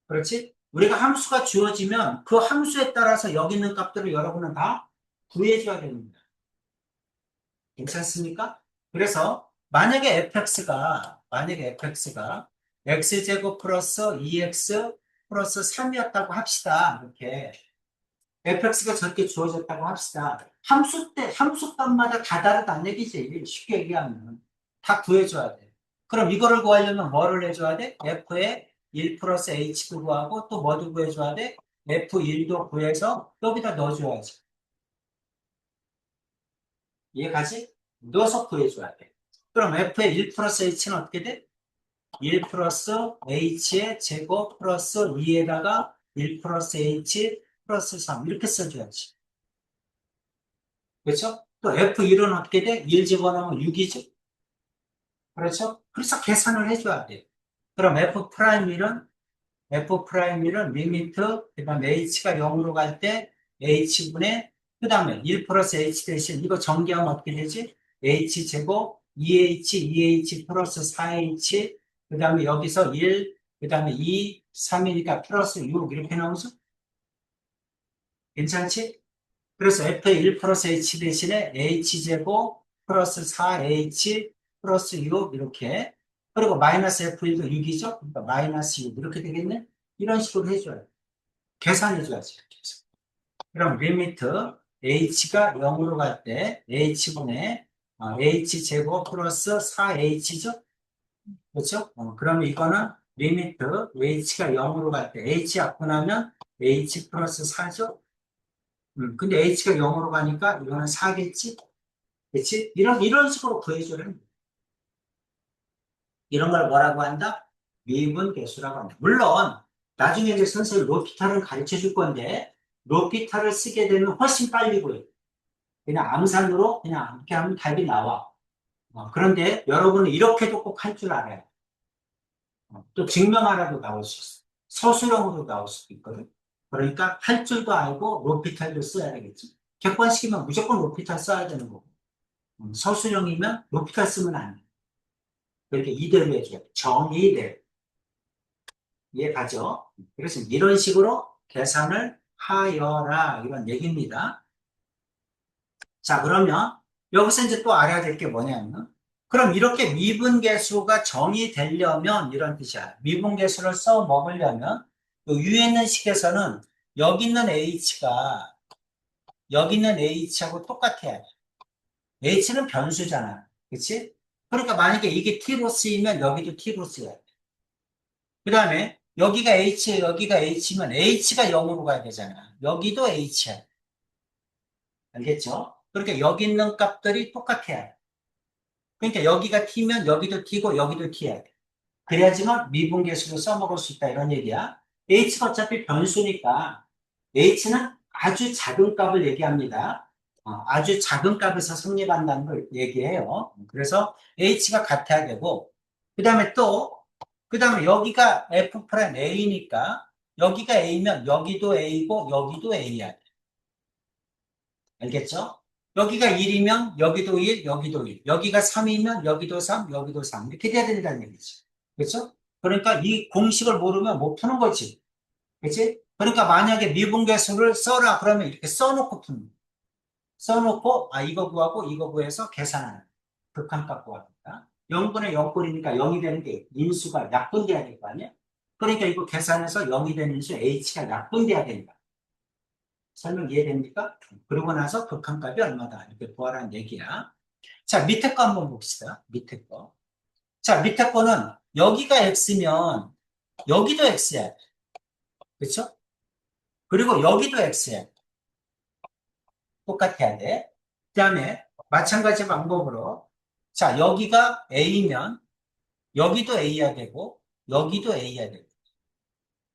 그렇지? 우리가 함수가 주어지면 그 함수에 따라서 여기 있는 값들을 여러분은 다 구해줘야 됩니다. 괜찮습니까? 그래서 만약에 fx가 x제곱 플러스 2x 플러스 3이었다고 합시다. 이렇게 fx가 저렇게 주어졌다고 합시다. 함수값마다 다 다르다는 얘기지. 쉽게 얘기하면 다 구해줘야 돼. 그럼 이거를 구하려면 뭐를 해줘야 돼? f의 1 플러스 h도 구하고 또 뭐도 구해줘야 돼? f1도 구해서 여기다 넣어줘야지. 이해가지? 넣어서 구해줘야 돼. 그럼 f의 1 플러스 h는 어떻게 돼? 1 플러스 h의 제곱 플러스 2에다가 1 플러스 h 플러스 3 이렇게 써줘야지. 그렇죠? 또 F1은 어떻게 돼? 1 집어넣으면 6이죠? 그렇죠? 그래서 계산을 해줘야 돼. 그럼 F'1은 리미트, 그 다음에 H가 0으로 갈 때 H분의, 그 다음에 1 플러스 H 대신 이거 전개하면 어떻게 되지? H제곱 2H 플러스 4H, 그 다음에 여기서 1, 그 다음에 2, 3이니까 플러스 6 이렇게 나오죠? 괜찮지? 그래서 F의 1 플러스 H 대신에 H제곱 플러스 4H 플러스 6 이렇게 그리고 마이너스 F1도 6이죠? 그러니까 마이너스 6 이렇게 되겠네? 이런 식으로 해줘요. 계산해줘야지. 이렇게 해서. 그럼 리미트 H가 0으로 갈 때 H분의 H제곱 플러스 4H죠? 그렇죠? 그러면 이거는 리미트 H가 0으로 갈 때 H 약분하면 H 플러스 4죠? 근데 H가 0으로 가니까 이거는 4겠지? 그치? 이런 식으로 구해줘요. 이런 걸 뭐라고 한다? 미분계수라고 한다. 물론, 나중에 이제 선생님 로피탈을 가르쳐 줄 건데, 로피탈을 쓰게 되면 훨씬 빨리 구해. 그냥 암산으로 그냥 이렇게 하면 답이 나와. 그런데 여러분은 이렇게도 꼭 할 줄 알아요. 또 증명하라도 나올 수 있어. 서술형으로 나올 수도 있거든. 그러니까 할 줄도 알고 로피탈도 써야 되겠지. 객관식이면 무조건 로피탈 써야 되는 거고. 서술형이면 로피탈 쓰면 안 돼. 그렇게 이대로 해줘야 돼. 정의대로. 이해 가죠? 그래서 이런 식으로 계산을 하여라. 이런 얘기입니다. 자, 그러면 여기서 이제 또 알아야 될 게 뭐냐면, 그럼 이렇게 미분계수가 정의되려면 이런 뜻이야. 미분계수를 써 먹으려면, 요 위에 있는 식에서는 여기 있는 h가 여기 있는 h하고 똑같아야 돼. h는 변수잖아. 그치? 그러니까 만약에 이게 t로 쓰이면 여기도 t로 쓰여야 돼. 그 다음에 여기가 h, 여기가 h면 h가 0으로 가야 되잖아. 여기도 h야. 알겠죠? 그러니까 여기 있는 값들이 똑같아야 돼. 그러니까 여기가 t면 여기도 t고 여기도 t야 돼. 그래야지만 미분계수로 써먹을 수 있다 이런 얘기야. h가 어차피 변수니까 h는 아주 작은 값을 얘기합니다. 아주 작은 값에서 성립한다는 걸 얘기해요. 그래서 h가 같아야 되고 그 다음에 여기가 f'A니까 여기가 A면 여기도 A고 여기도 A야 돼. 알겠죠? 여기가 1이면 여기도 1, 여기도 1. 여기가 3이면 여기도 3, 여기도 3. 이렇게 돼야 된다는 얘기지. 그렇죠? 그러니까 이 공식을 모르면 못 푸는 거지. 그렇지? 그러니까 만약에 미분계수를 써라 그러면 이렇게 써놓고 푸는 거야. 써놓고 이거 구하고 이거 구해서 계산하는 거야. 극한값 구합니다. 0분의 0꼴이니까 0이 되는 게 인수가 약분돼야 될 거 아니야? 그러니까 이거 계산해서 0이 되는 인수 h가 약분돼야 된다. 설명 이해됩니까? 그러고 나서 극한값이 얼마다 이렇게 구하라는 얘기야. 자, 밑에 거 한번 봅시다. 밑에 거. 자, 밑에 거는 여기가 x면 여기도 x야. 그렇죠? 그리고 여기도 x야. 똑같아야 돼. 그 다음에 마찬가지 방법으로 자, 여기가 a면 여기도 a야 되고 여기도 a야 되고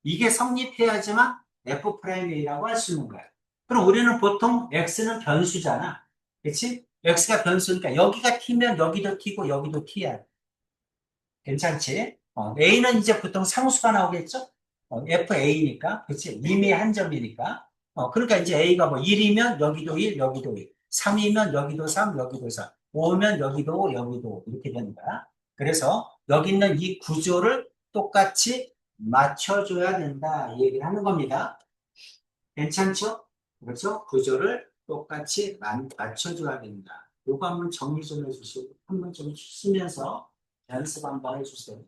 이게 성립해야지만 f'A라고 할 수 있는 거야. 그럼 우리는 보통 x는 변수잖아. 그치? x가 변수니까 여기가 t면 여기도 t고 여기도 t야. 괜찮지? a는 이제 보통 상수가 나오겠죠? fa니까. 그치? 이미 한 점이니까. 그러니까 이제 a가 뭐 1이면 여기도 1, 여기도 1. 3이면 여기도 3, 여기도 4. 5면 여기도 5, 여기도 5. 이렇게 되는 거야. 그래서 여기 있는 이 구조를 똑같이 맞춰줘야 된다. 이 얘기를 하는 겁니다. 괜찮죠? 그렇죠? 구조를 똑같이 맞춰줘야 된다. 요거 한번 정리 좀 해주시고, 한번 좀 쓰면서 연습 한번 해주세요.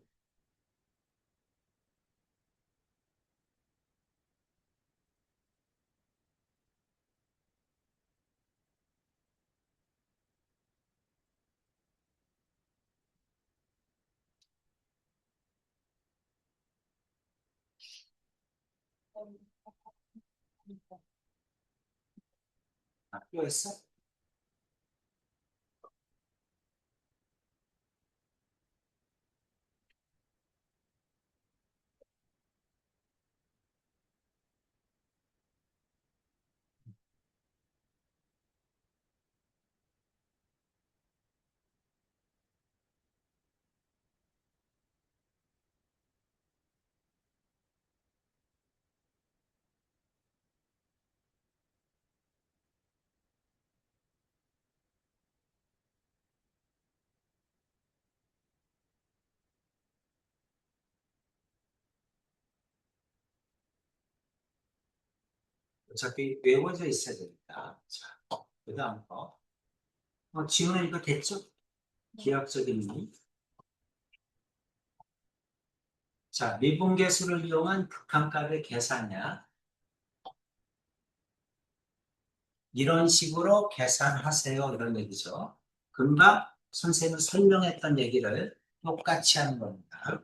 학교에서 어차피 외워져 있어야 됩니다. 자, 그 다음 거. 지우는 이거 됐죠? 기하학적인 의미. 자, 미분계수를 이용한 극한값의 계산량. 이런 식으로 계산하세요. 이런 얘기죠. 금방 선생님이 설명했던 얘기를 똑같이 하는 겁니다.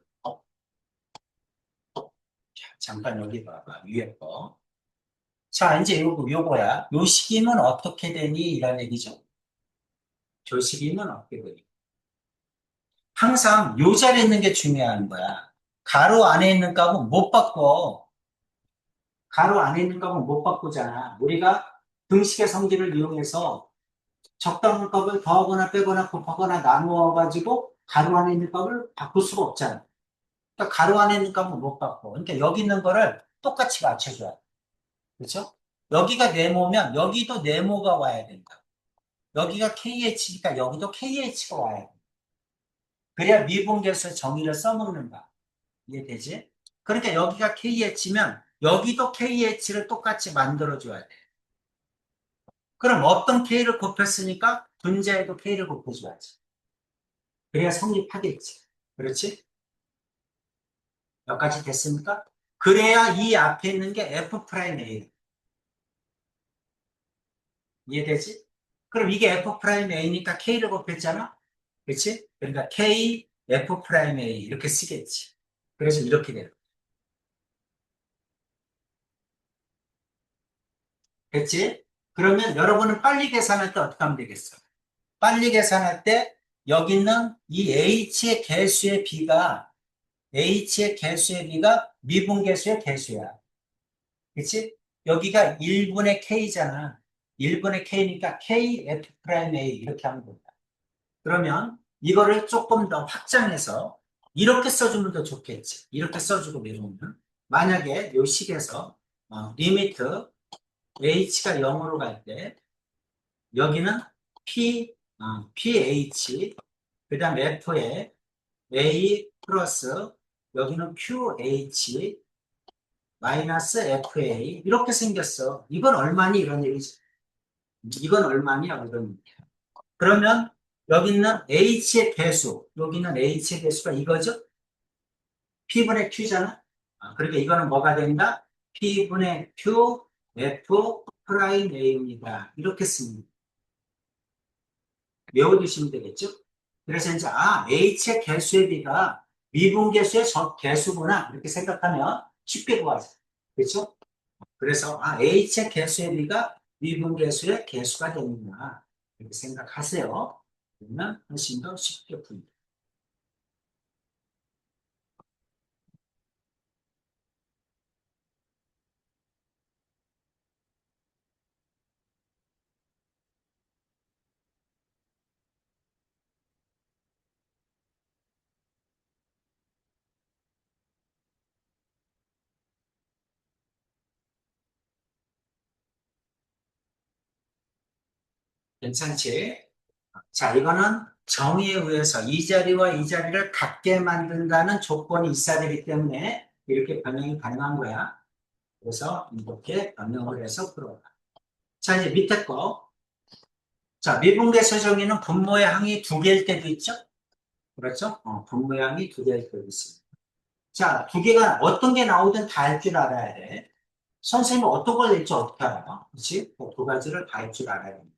자, 잠깐 여기 봐봐. 위에 거. 자, 이제 요거야. 요 식이면 어떻게 되니? 이런 얘기죠. 저 식이면 어떻게 되니? 항상 요 자리에 있는 게 중요한 거야. 가로 안에 있는 값은 못 바꿔. 가로 안에 있는 값은 못 바꾸잖아. 우리가 등식의 성질을 이용해서 적당한 값을 더하거나 빼거나 곱하거나 나누어가지고 가로 안에 있는 값을 바꿀 수가 없잖아. 그러니까 가로 안에 있는 값은 못 받고. 그러니까 여기 있는 거를 똑같이 맞춰줘야 돼. 그렇죠? 여기가 네모면 여기도 네모가 와야 된다. 여기가 KH니까 여기도 KH가 와야 돼. 그래야 미분계수 정의를 써먹는다. 이해되지? 그러니까 여기가 KH면 여기도 KH를 똑같이 만들어줘야 돼. 그럼 어떤 K를 곱했으니까 분자에도 K를 곱해줘야지. 그래야 성립하겠지. 그렇지? 여기까지 됐습니까? 그래야 이 앞에 있는 게 F'A. 이해되지? 그럼 이게 F'A니까 K를 곱했잖아? 그렇지? 그러니까 K, F'A 이렇게 쓰겠지. 그래서 이렇게 돼요. 됐지? 그러면 여러분은 빨리 계산할 때 어떻게 하면 되겠어? 빨리 계산할 때 여기 있는 이 H의 개수의 B가 미분계수의 개수야. 그치? 여기가 1분의 K잖아. 1분의 K니까 KF'A 이렇게 하면 된다. 그러면 이거를 조금 더 확장해서 이렇게 써주면 더 좋겠지. 이렇게 써주고 내려오면 만약에 요 식에서 리미트 H가 0으로 갈 때 여기는 PH 그 다음 F에 A 플러스 여기는 QH 마이너스 FA 이렇게 생겼어. 이건 얼마니? 이런 얘기지. 이건 얼마냐? 이런 얘기야. 그러면 여기 있는 H의 배수, 여기 있는 H의 배수가 이거죠? P분의 Q잖아? 그러니까 이거는 뭐가 된다? P분의 Q, F 프라임 A입니다. 이렇게 씁니다. 외워두시면 되겠죠? 그래서 이제, H의 개수의 B가 미분계수의 개수구나. 이렇게 생각하면 쉽게 구하죠. 그렇죠? 그래서 H의 개수의 B가 미분계수의 개수가 되는구나 이렇게 생각하세요. 그러면 훨씬 더 쉽게 풉니다. 괜찮지? 자, 이거는 정의에 의해서 이 자리와 이 자리를 같게 만든다는 조건이 있어야 되기 때문에 이렇게 변형이 가능한 거야. 그래서 이렇게 변형을 해서 풀어봐. 자, 이제 밑에 거. 자, 미분계수 정의는 분모의 항이 두 개일 때도 있죠? 그렇죠? 분모의 항이 두 개일 때도 있습니다. 자, 두 개가 어떤 게 나오든 다 할 줄 알아야 돼. 선생님은 어떤 걸 낼지 어떻게 알아요? 그렇지? 두 가지를 다 할 줄 알아야 됩니다.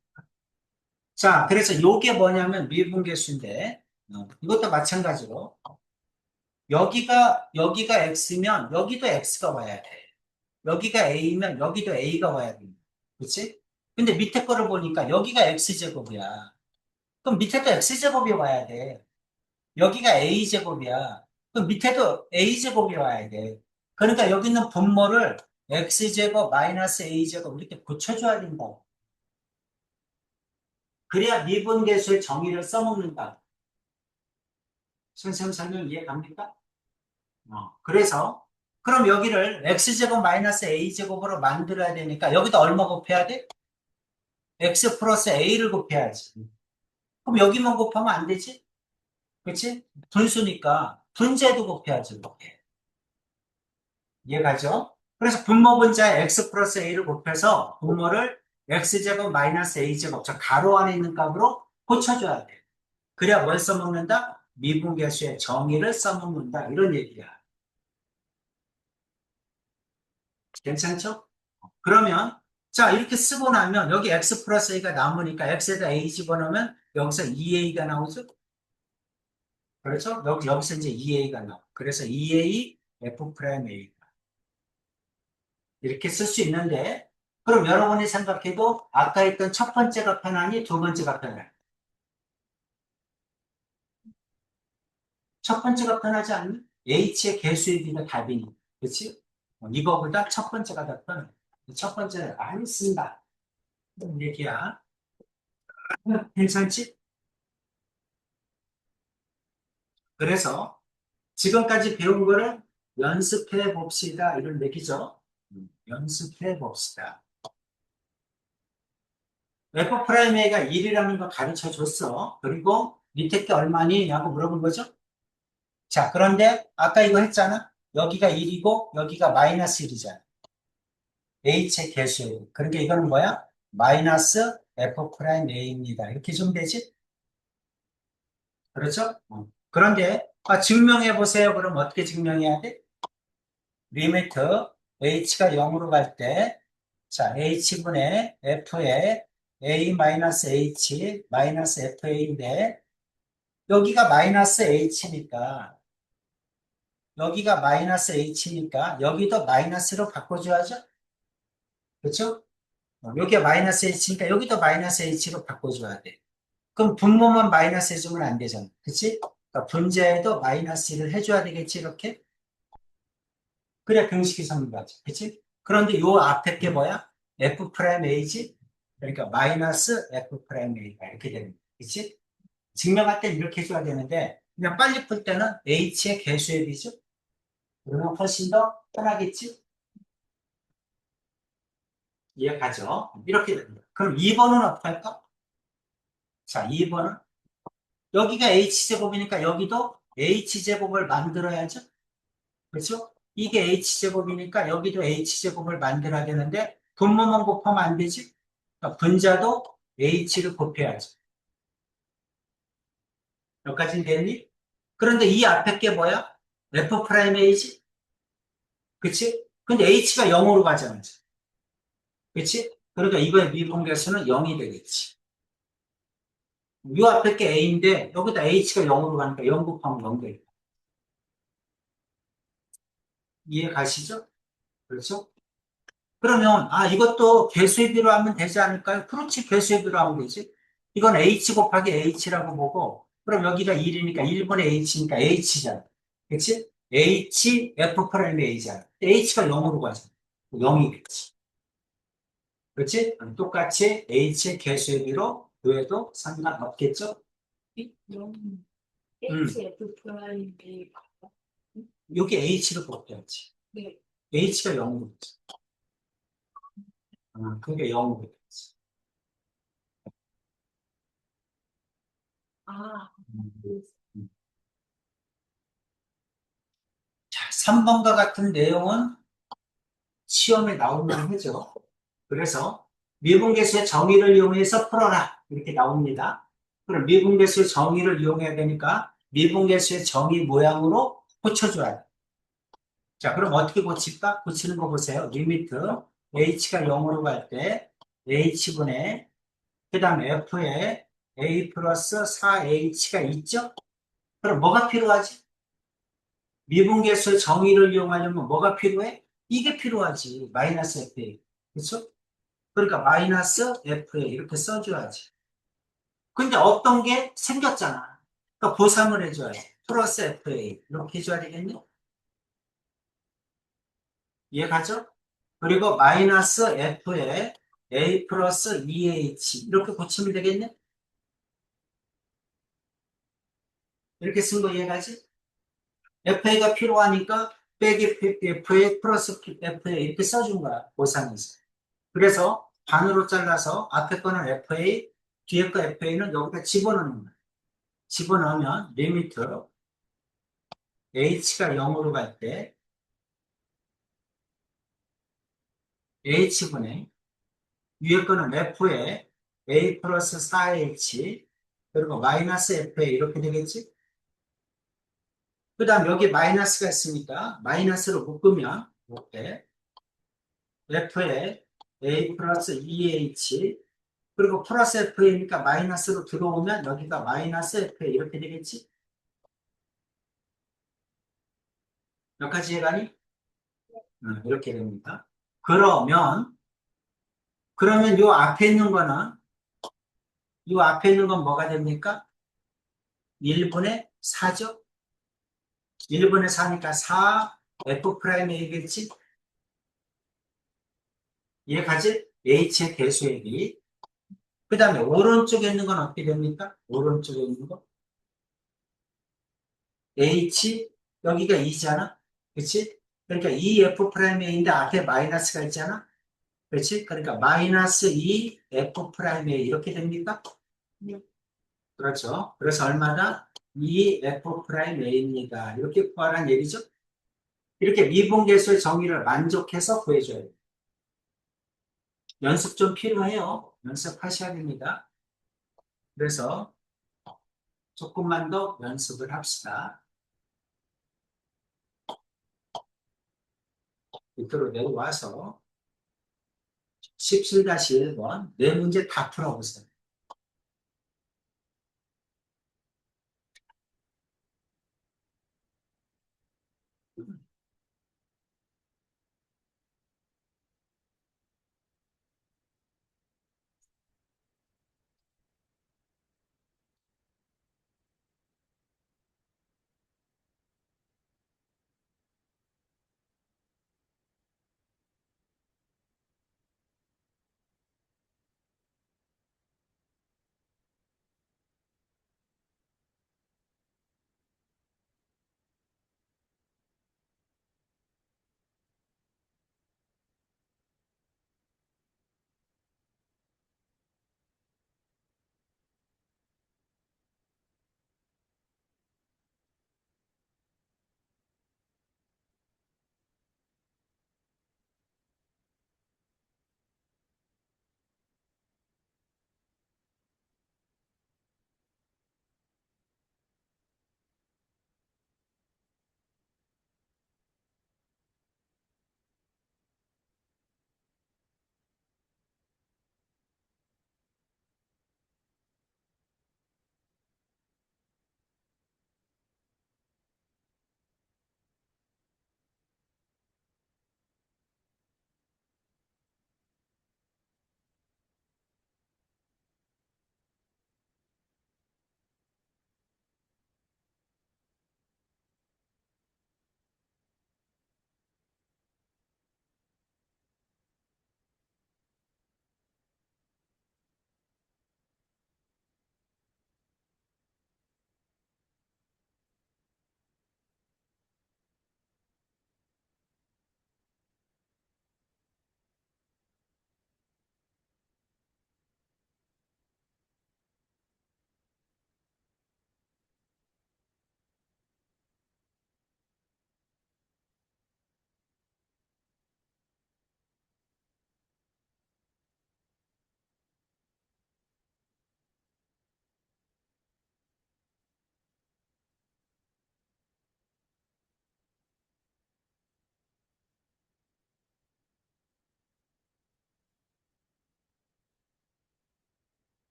자, 그래서 이게 뭐냐면 미분계수인데 이것도 마찬가지로 여기가 X면 여기도 X가 와야 돼. 여기가 A면 여기도 A가 와야 됩니다. 그렇지? 근데 밑에 거를 보니까 여기가 X제곱이야. 그럼 밑에도 X제곱이 와야 돼. 여기가 A제곱이야. 그럼 밑에도 A제곱이 와야 돼. 그러니까 여기 있는 분모를 X제곱 마이너스 A제곱 이렇게 고쳐줘야 된다. 그래야 미분계수의 정의를 써먹는다. 선생님 설명 이해 갑니까? 그래서 그럼 여기를 X제곱 마이너스 A제곱으로 만들어야 되니까 여기다 얼마 곱해야 돼? X 플러스 A를 곱해야지. 그럼 여기만 곱하면 안 되지? 그렇지? 분수니까 분자에도 곱해야지. 이렇게. 이해가죠? 그래서 분모 분자에 x 플러스 a를 곱해서 분모를 x제곱 마이너스 a제곱 저 가로 안에 있는 값으로 고쳐줘야 돼. 그래야 뭘 써먹는다? 미분계수의 정의를 써먹는다. 이런 얘기야. 괜찮죠? 그러면 자 이렇게 쓰고 나면 여기 x 플러스 a가 남으니까 x에다 a 집어넣으면 여기서 2a가 나오죠? 그렇죠? 여기서 이제 2a가 나와. 그래서 2a f 프라임 a 이렇게 쓸 수 있는데 그럼 여러분이 생각해도 아까 했던 첫 번째가 편하니 두 번째가 편해? 첫 번째가 편하지 않니? H의 개수의 비가 답이니 그렇지? 이거보다 첫 번째가 더 편해. 첫 번째를 많이 쓴다 이런 얘기야. 괜찮지? 그래서 지금까지 배운 거를 연습해 봅시다. 이런 얘기죠. 연습해 봅시다. F'A가 1이라는 거 가르쳐 줬어. 그리고 밑에 게 얼마니? 라고 물어본 거죠. 자, 그런데 아까 이거 했잖아. 여기가 1이고 여기가 마이너스 1이잖아. H의 개수예요. 그러니까 이거는 뭐야? 마이너스 F'A입니다. 이렇게 좀 되지? 그렇죠? 그런데 증명해 보세요. 그럼 어떻게 증명해야 돼? 리미트 h가 0으로 갈 때, 자, h분의 f의 a 마이너스 h 마이너스 fa인데, 여기가 마이너스 h니까, 여기가 마이너스 h니까, 여기도 마이너스로 바꿔줘야죠? 그렇죠? 여기가 마이너스 h니까, 여기도 마이너스 h로 바꿔줘야 돼. 그럼 분모만 마이너스 해주면 안 되잖아. 그치? 그러니까 분자에도 마이너스 1을 해줘야 되겠지, 이렇게? 그래야 공식이 성립하지. 그치? 그런데 요 앞에 게 뭐야? F'A지? 그러니까 마이너스 F'A가 이렇게 되는 거야. 그치? 증명할 땐 이렇게 해줘야 되는데, 그냥 빨리 풀 때는 H의 개수액이죠? 그러면 훨씬 더 편하겠지? 이해가죠? 이렇게 됩니다. 그럼 2번은 어떻게 할까? 자, 2번은 여기가 H제곱이니까 여기도 H제곱을 만들어야죠? 그렇죠? 이게 H제곱이니까 여기도 H제곱을 만들어야 되는데 분모만 곱하면 안 되지? 그러니까 분자도 H를 곱해야지. 여기까지는 됐니? 그런데 이 앞에 게 뭐야? F'A지? 그치? 근데 H가 0으로 가잖아. 그치? 그러니까 이거의 미분계수는 0이 되겠지. 이 앞에 게 A인데 여기다 H가 0으로 가니까 0 곱하면 0 되겠다. 이해 가시죠? 그렇죠? 그러면 이것도 개수비로 하면 되지 않을까요? 그렇지, 개수비로 하면 되지. 이건 H 곱하기 H라고 보고 그럼 여기가 1이니까 1분의 H니까 H잖아. 그치? H, F 프라임 A잖아. H가 0으로 가잖아. 0이겠지. 그렇지? 똑같이 H의 개수비로 구해도 상관없겠죠? 음. 음, HF 프라임이 여기 H를 곱해야지. 네. H가 0으로 가지. 그게 0으로 되겠지. 아, 음, 음. 자, 3번과 같은 내용은 시험에 나오면 하죠. 그래서 미분계수의 정의를 이용해서 풀어라 이렇게 나옵니다. 그럼 미분계수의 정의를 이용해야 되니까 미분계수의 정의 모양으로 고쳐줘야 돼. 자, 그럼 어떻게 고칠까? 고치는 거 보세요. 리미트 h가 0으로 갈 때 h분의 그 다음에 f에 a 플러스 4h가 있죠? 그럼 뭐가 필요하지? 미분계수의 정의를 이용하려면 뭐가 필요해? 이게 필요하지. 마이너스 fa. 그렇죠? 그러니까 마이너스 FA 이렇게 써줘야지. 근데 어떤 게 생겼잖아. 그러니까 보상을 해줘야지. 플러스 FA 이렇게 해줘야 되겠니? 이해가죠? 그리고 마이너스 F에 A 플러스 2H 이렇게 고치면 되겠네? 이렇게 쓴 거 이해가지? FA가 필요하니까 빼기 FA 플러스 FA 이렇게 써준 거야. 보상에서. 그래서 반으로 잘라서 앞에 거는 FA, 뒤에 거 FA는 여기다 집어넣는 거야. 집어넣으면 리미트 h가 0으로 갈 때 h분의 위에 거는 f에 a 플러스 4h 그리고 마이너스 fa 이렇게 되겠지? 그 다음 여기 마이너스가 있으니까 마이너스로 묶으면 이렇게 f에 a 플러스 2h 그리고 플러스 fa니까 마이너스로 들어오면 여기가 마이너스 fa 이렇게 되겠지? 여기까지 해가니? 이렇게 됩니다. 그러면 요 앞에 있는 거는 요 앞에 있는 건 뭐가 됩니까? 1분의 4죠? 1분의 4니까 4 F 프라임이겠지? 얘가지 H의 대수액이. 그 다음에 오른쪽에 있는 건 어떻게 됩니까? 오른쪽에 있는 거. H 여기가 2잖아? 그치? 그러니까 2F'A인데 앞에 마이너스가 있잖아? 그렇지? 그러니까 마이너스 2F'A 이렇게 됩니까? 네. 그렇죠. 그래서 얼마나 2F'A입니다. 이렇게 구하라는 얘기죠. 이렇게 미분계수의 정의를 만족해서 구해줘야 돼요. 연습 좀 필요해요. 연습하셔야 됩니다. 그래서 조금만 더 연습을 합시다. 밑으로 내려와서 17-1번 네 문제 다 풀어보세요.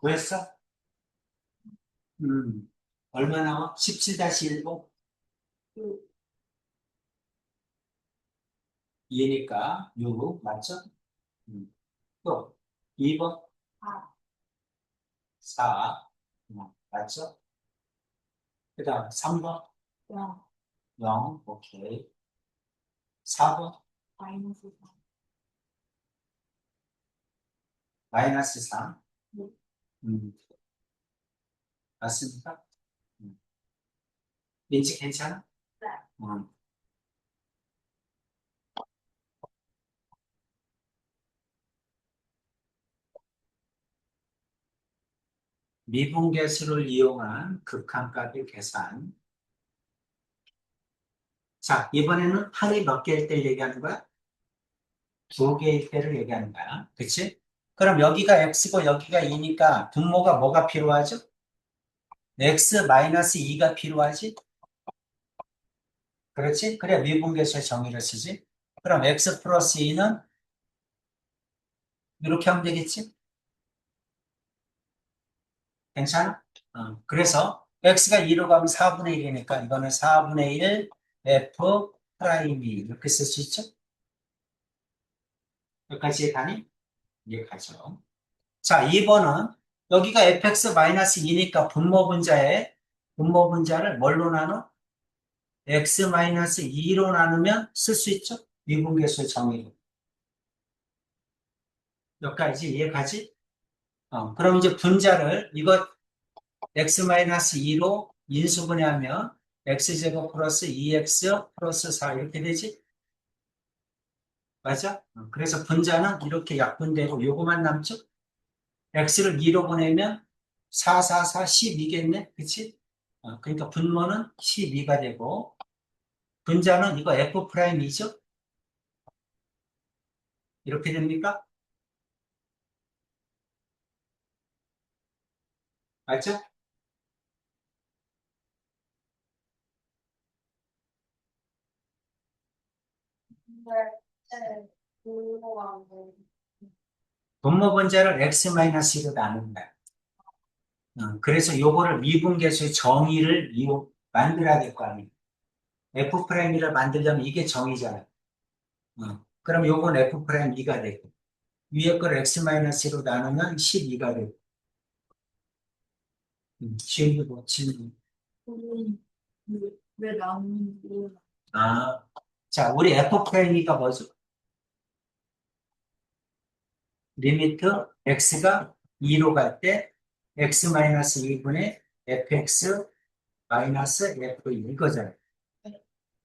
구했어? 얼마 나와? 17-1번? 그, 2니까 6 맞죠? 또 2번? 아, 4 맞죠? 그 다음 3번? 야, 0 오케이. 4번? 마이너스 4. 마이너스 3 네. 맞습니까? 민지 괜찮아? 네. 어. 미분계수를 이용한 극한값의 계산. 자, 이번에는 항이 몇 개일 때 얘기하는 거야? 두 개일 때를 얘기하는 거야. 그치? 그럼 여기가 x고 여기가 2니까 분모가 뭐가 필요하죠? x-2가 필요하지? 그렇지? 그래야 미분계수의 정의를 쓰지. 그럼 x 플러스 2는 이렇게 하면 되겠지? 괜찮아? 그래서 x가 2로 가면 4분의 1이니까 이거는 4분의 1 f 프라임이 이렇게 쓸 수 있죠? 여기까지 이해가니? 이해가죠. 자, 2번은 여기가 fx-2니까 분모 분자를 뭘로 나눠? x-2로 나누면 쓸 수 있죠? 미분계수의 정의로. 여기까지 이해가지? 그럼 이제 분자를 이거 x-2로 인수분해하면 x제곱 플러스 2x 플러스 4 이렇게 되지? 맞아? 그래서 분자는 이렇게 약분되고 요거만 남죠? x를 2로 보내면 4, 4, 4, 12겠네? 그치? 그러니까 분모는 12가 되고 분자는 이거 F'이죠? 이렇게 됩니까? 맞죠? 네. 네. 그거하고. 분모 분자를 X-2로 나눈다. 그래서 요거를 미분계수의 정의를 만들어야 될 거 아니에요. F'를 만들려면 이게 정의잖아요. 그럼 요건 F'2가 되고 위에 걸 X-로 나누면 12가 되고 지우고 지우고 왜 나오는지. 아, 자, 우리 F'가 뭐죠? 리미트 x가 2로 갈 때 x-2분의 fx 마이너스 f 이거잖아요.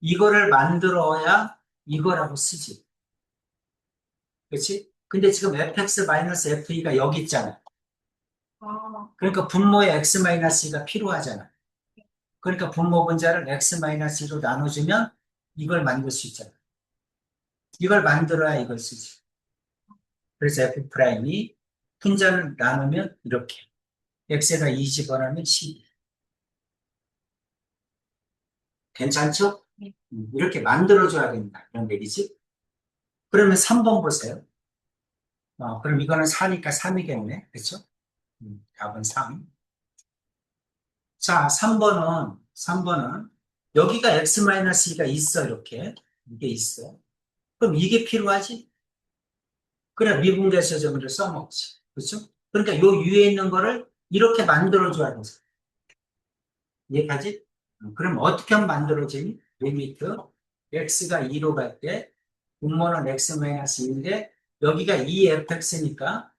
이거를 만들어야 이거라고 쓰지. 그렇지? 근데 지금 fx 마이너스 f가 여기 있잖아. 아, 그러니까 분모의 x-2가 필요하잖아. 그러니까 분모 분자를 x-2로 나눠주면 이걸 만들 수 있잖아. 이걸 만들어야 이걸 쓰지. 그래서 f'이 분자를 나누면 이렇게 x에다 2 집어넣으면 12. 괜찮죠? 네. 이렇게 만들어줘야 된다. 그런 얘기지. 그러면 3번 보세요. 그럼 이거는 4니까 3이겠네. 그렇죠? 답은 3. 자, 3번은 여기가 x-2가 있어. 이렇게. 이게 있어. 그럼 이게 필요하지? 그래, 미분계수 정의를 써먹지. 그렇죠? 그러니까 요 위에 있는 거를 이렇게 만들어줘야 돼. 이해가지? 그럼 어떻게 하면 만들어지니? 리미트 x가 2로 갈 때 분모는 x-2인데 여기가 2fx니까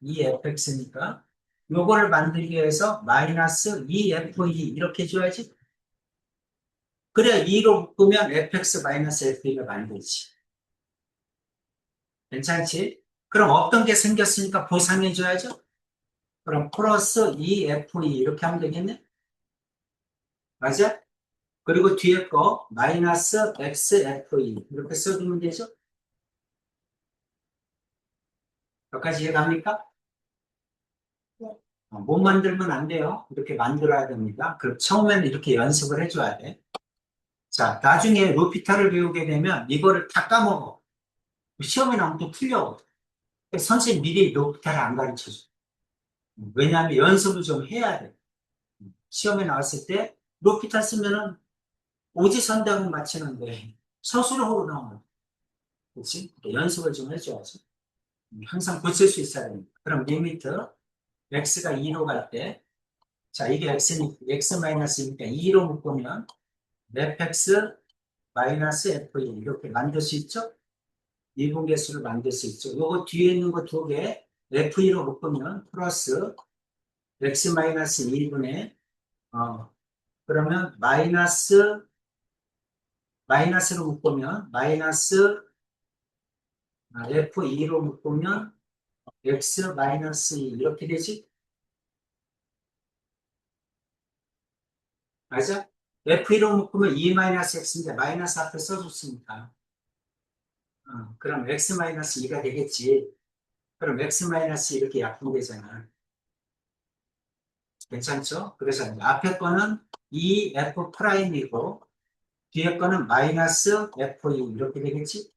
요거를 만들기 위해서 마이너스 2fe 이렇게 줘야지. 그래야 2로 묶으면 fx 마이너스 fe가 만들지. 괜찮지? 그럼 어떤 게 생겼으니까 보상해 줘야죠. 그럼 플러스 2fe 이렇게 하면 되겠네? 맞아? 그리고 뒤에 거 마이너스 xfe 이렇게 써주면 되죠? 여기까지 이해갑니까? 네. 못 만들면 안 돼요. 이렇게 만들어야 됩니다. 그럼 처음에는 이렇게 연습을 해줘야 돼. 자, 나중에 루피타를 배우게 되면 이거를 다 까먹어. 시험에 나오면 또 틀려. 선생님 미리 루피타를 안 가르쳐줘. 왜냐하면 연습을 좀 해야 돼. 시험에 나왔을 때 루피타 쓰면은 오지선다고 맞히는데 서술형으로 나오는 그렇지? 연습을 좀 해줘야지. 항상 고칠 수 있어야 됩니다. 그럼 리미트 x가 2로 갈 때, 자 이게 x-2니까 2로 묶으면 fx 마이너스 f 이렇게 만들 수 있죠? 미분계수를 만들 수 있죠. 요거 뒤에 있는 거 두 개 f2로 묶으면 플러스 x 마이너스 2분의 그러면 마이너스 마이너스로 묶으면 마이너스 F2로 묶으면 X 마이너스 2 이렇게 되지? 맞아? F1로 묶으면 2 마이너스 X인데 마이너스 앞에 써줬으니까 그럼 X 마이너스 2가 되겠지. 그럼 X 마이너스 이렇게 약분되잖아. 괜찮죠? 그래서 이제 앞에 거는 2F 프라임이고 뒤에 거는 마이너스 F2 이렇게 되겠지?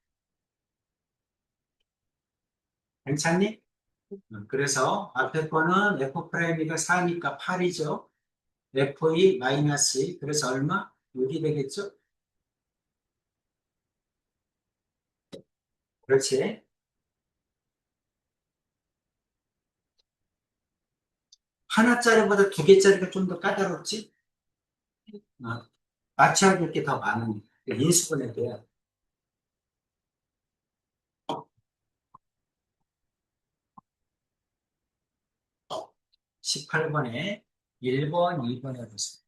괜찮니? 그래서 앞에 거는 F 프라임이가 4니까 8이죠. F2 마이너스 2 그래서 얼마? 6이 되겠죠? 그렇지? 하나짜리보다 두 개짜리가 좀 더 까다롭지? 어, 맞춰야 될 게 더 많으니까. 인수분해 돼야 18번에 1번, 2번에 보세요.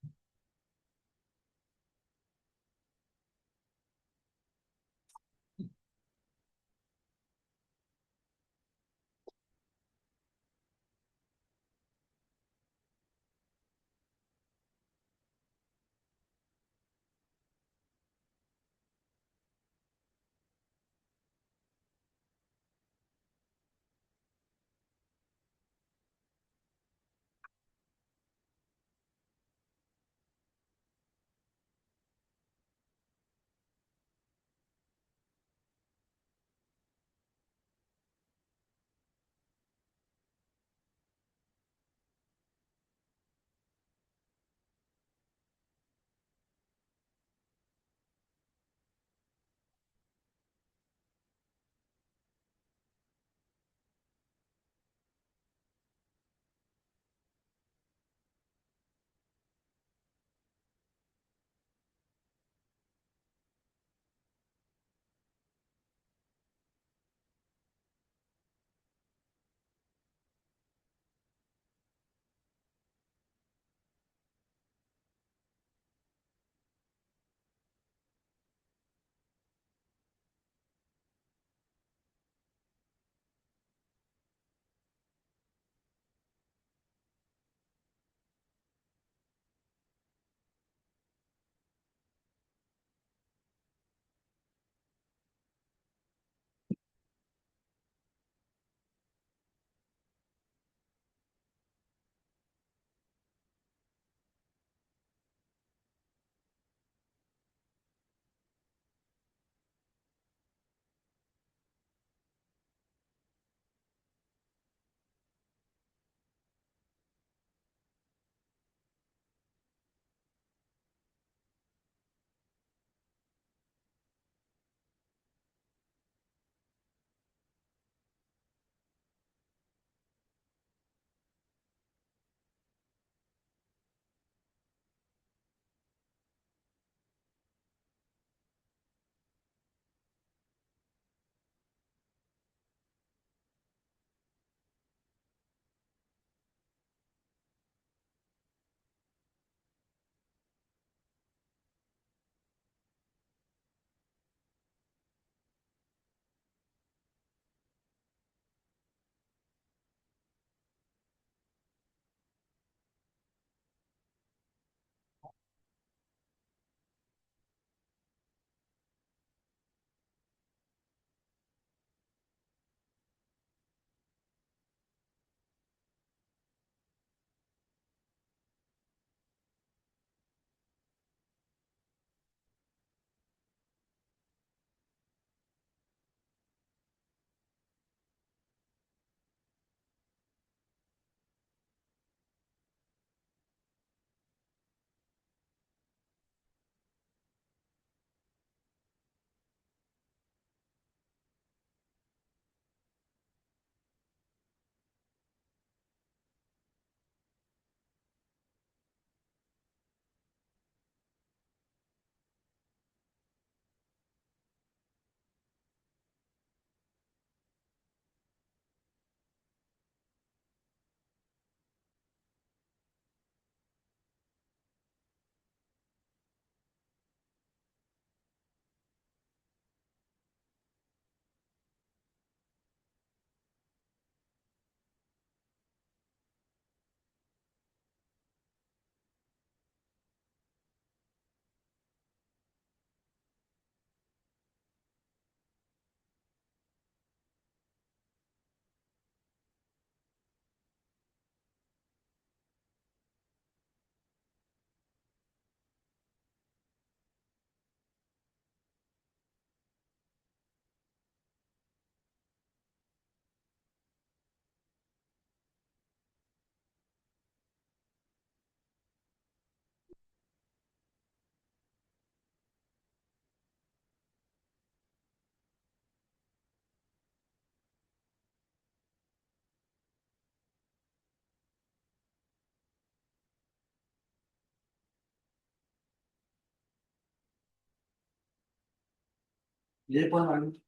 1번,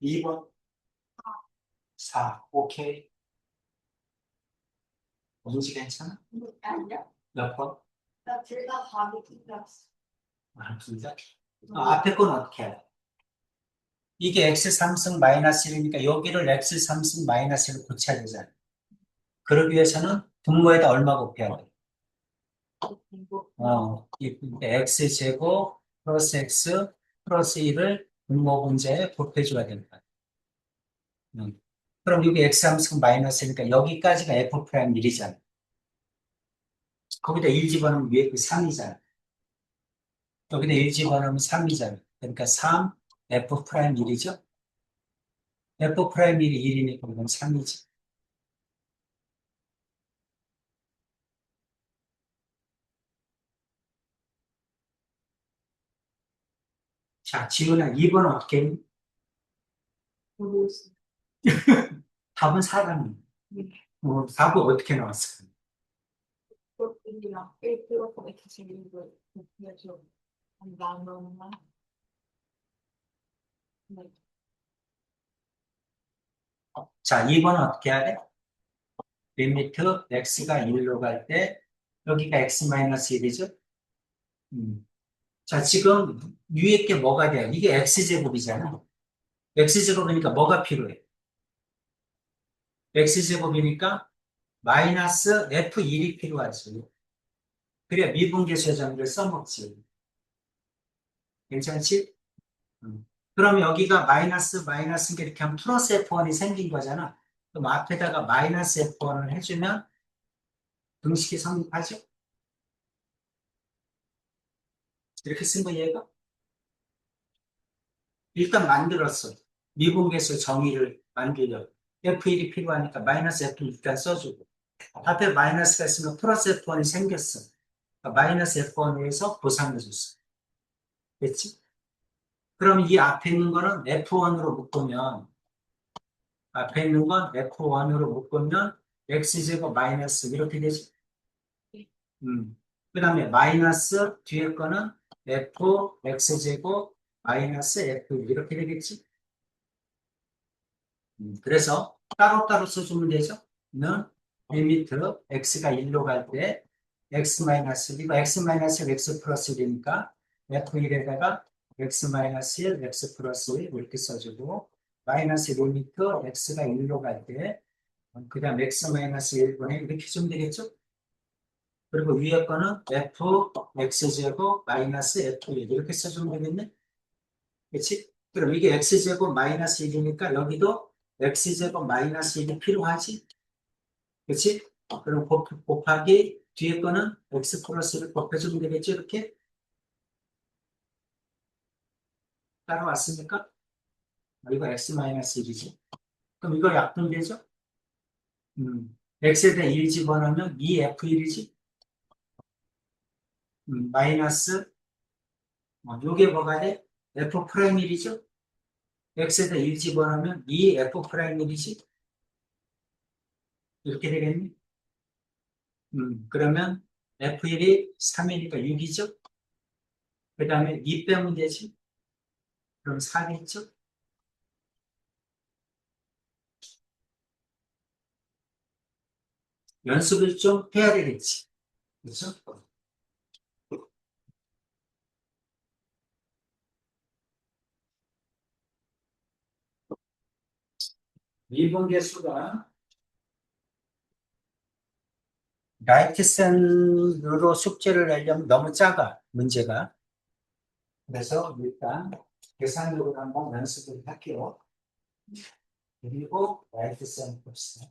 2번, 4. 오케이. 뭔지 괜찮아? 아니야. 몇 번? 나 둘 다 답이 틀렸어. 아, 진짜? 앞에 건 어떻게 해? 이게 x3승 마이너스 1이니까 여기를 x3승 마이너스 1로 고쳐야 되잖아. 그러기 위해서는 분모에다 얼마 곱해야 돼? 이거 이 x제곱 플러스 x 플러스 1을 분모 분자에 곱해줘야 된다. 음. 그럼 여기 x3승 마이너스니까 여기까지가 f 프라임 1이잖아. 거기다 1 집어넣으면 위에 그 3이잖아. 여기다 1 집어넣으면 3이잖아. 그러니까 3 f 프라임 1이죠? f 프라임 1이 1이니까 이건 3이지. 자, 지훈아, 2번 어떻게 했니? 모르겠어. 답은 4번. 답은 어떻게 나왔어? 그렇군요. 1kg 이렇게 생긴 거 그래서 나눠나. 네. 자, 2번은 어떻게 해야 돼? 리미트 x가 1로 갈 때 여기가 x-1이죠? 자, 지금 위에 게 뭐가 돼요? 이게 x제곱이잖아. x제곱이니까 뭐가 필요해? x제곱이니까 마이너스 f1이 필요하지. 그래야 미분계수의 정의를 써먹지. 괜찮지? 그럼 여기가 마이너스인게 이렇게 하면 플러스 f1이 생긴 거잖아. 그럼 앞에다가 마이너스 f1을 해주면 등식이 성립하죠? 이렇게 쓴 거 얘가? 일단 만들었어. 미분계수 정의를 만들려. F1이 필요하니까 마이너스 F1 일단 써주고. 앞에 마이너스가 있으면 플러스 F1이 생겼어. 그러니까 마이너스 F1에서 보상해줬어. 됐지? 그럼 이 앞에 있는 거는 F1으로 묶으면, 앞에 있는 건 F1으로 묶으면 X제곱 마이너스 이렇게 되지? 그 다음에 마이너스 뒤에 거는 F, X제곱 마이너스 F 이렇게 되겠지? 그래서 따로따로 써주면 되죠? 는 리미트 x가 1로 갈 때 이거 x 플러스 1이니까 f1에다가 x 1 x 플러스 1 이렇게 써주고 마이너스 리미트 x가 1로 갈 때 그 다음 x 1분의 이렇게 주면 되겠죠? 그리고 위에 거는 f x제곱 마이너스 f1 이렇게 써주면 되겠네? 그렇지? 그럼 이게 x제곱 마이너스 1이니까 여기도 x제곱 마이너스 1이 필요하지? 그렇지? 그럼 곱하기 뒤에 거는 x 플러스 1을 곱해주면 되겠지? 이렇게 따라왔으니까 이거 x 마이너스 1이지. 그럼 이거 약분되죠? x에 대해 1 집어넣으면 2f1이지? 마이너스 요게 뭐가 돼? f 프라임 1이죠? x에 대해 1 집어넣으면 2f 프라임 1이지? 이렇게 되겠니? 그러면 F1이 3이니까 6이죠? 그 다음에 2 빼면 되지? 그럼 4겠죠? 연습을 좀 해야 되겠지. 그렇죠? 미분계수가 라이트센으로 숙제를 내려면 너무 작아, 문제가. 그래서 일단 계산력을 한번 연습을 할게요. 그리고 라이트센 봅시다.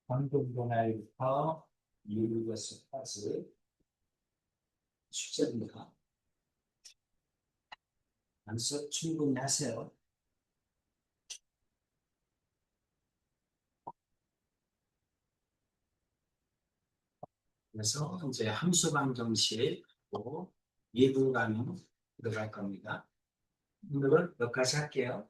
방금분할부터 유리계수까지 숙제입니다. 연습 충분히 하세요. 그래서 이제 함수 방정식, 미분 가능 들어갈 겁니다. 이걸 몇 가지 할게요.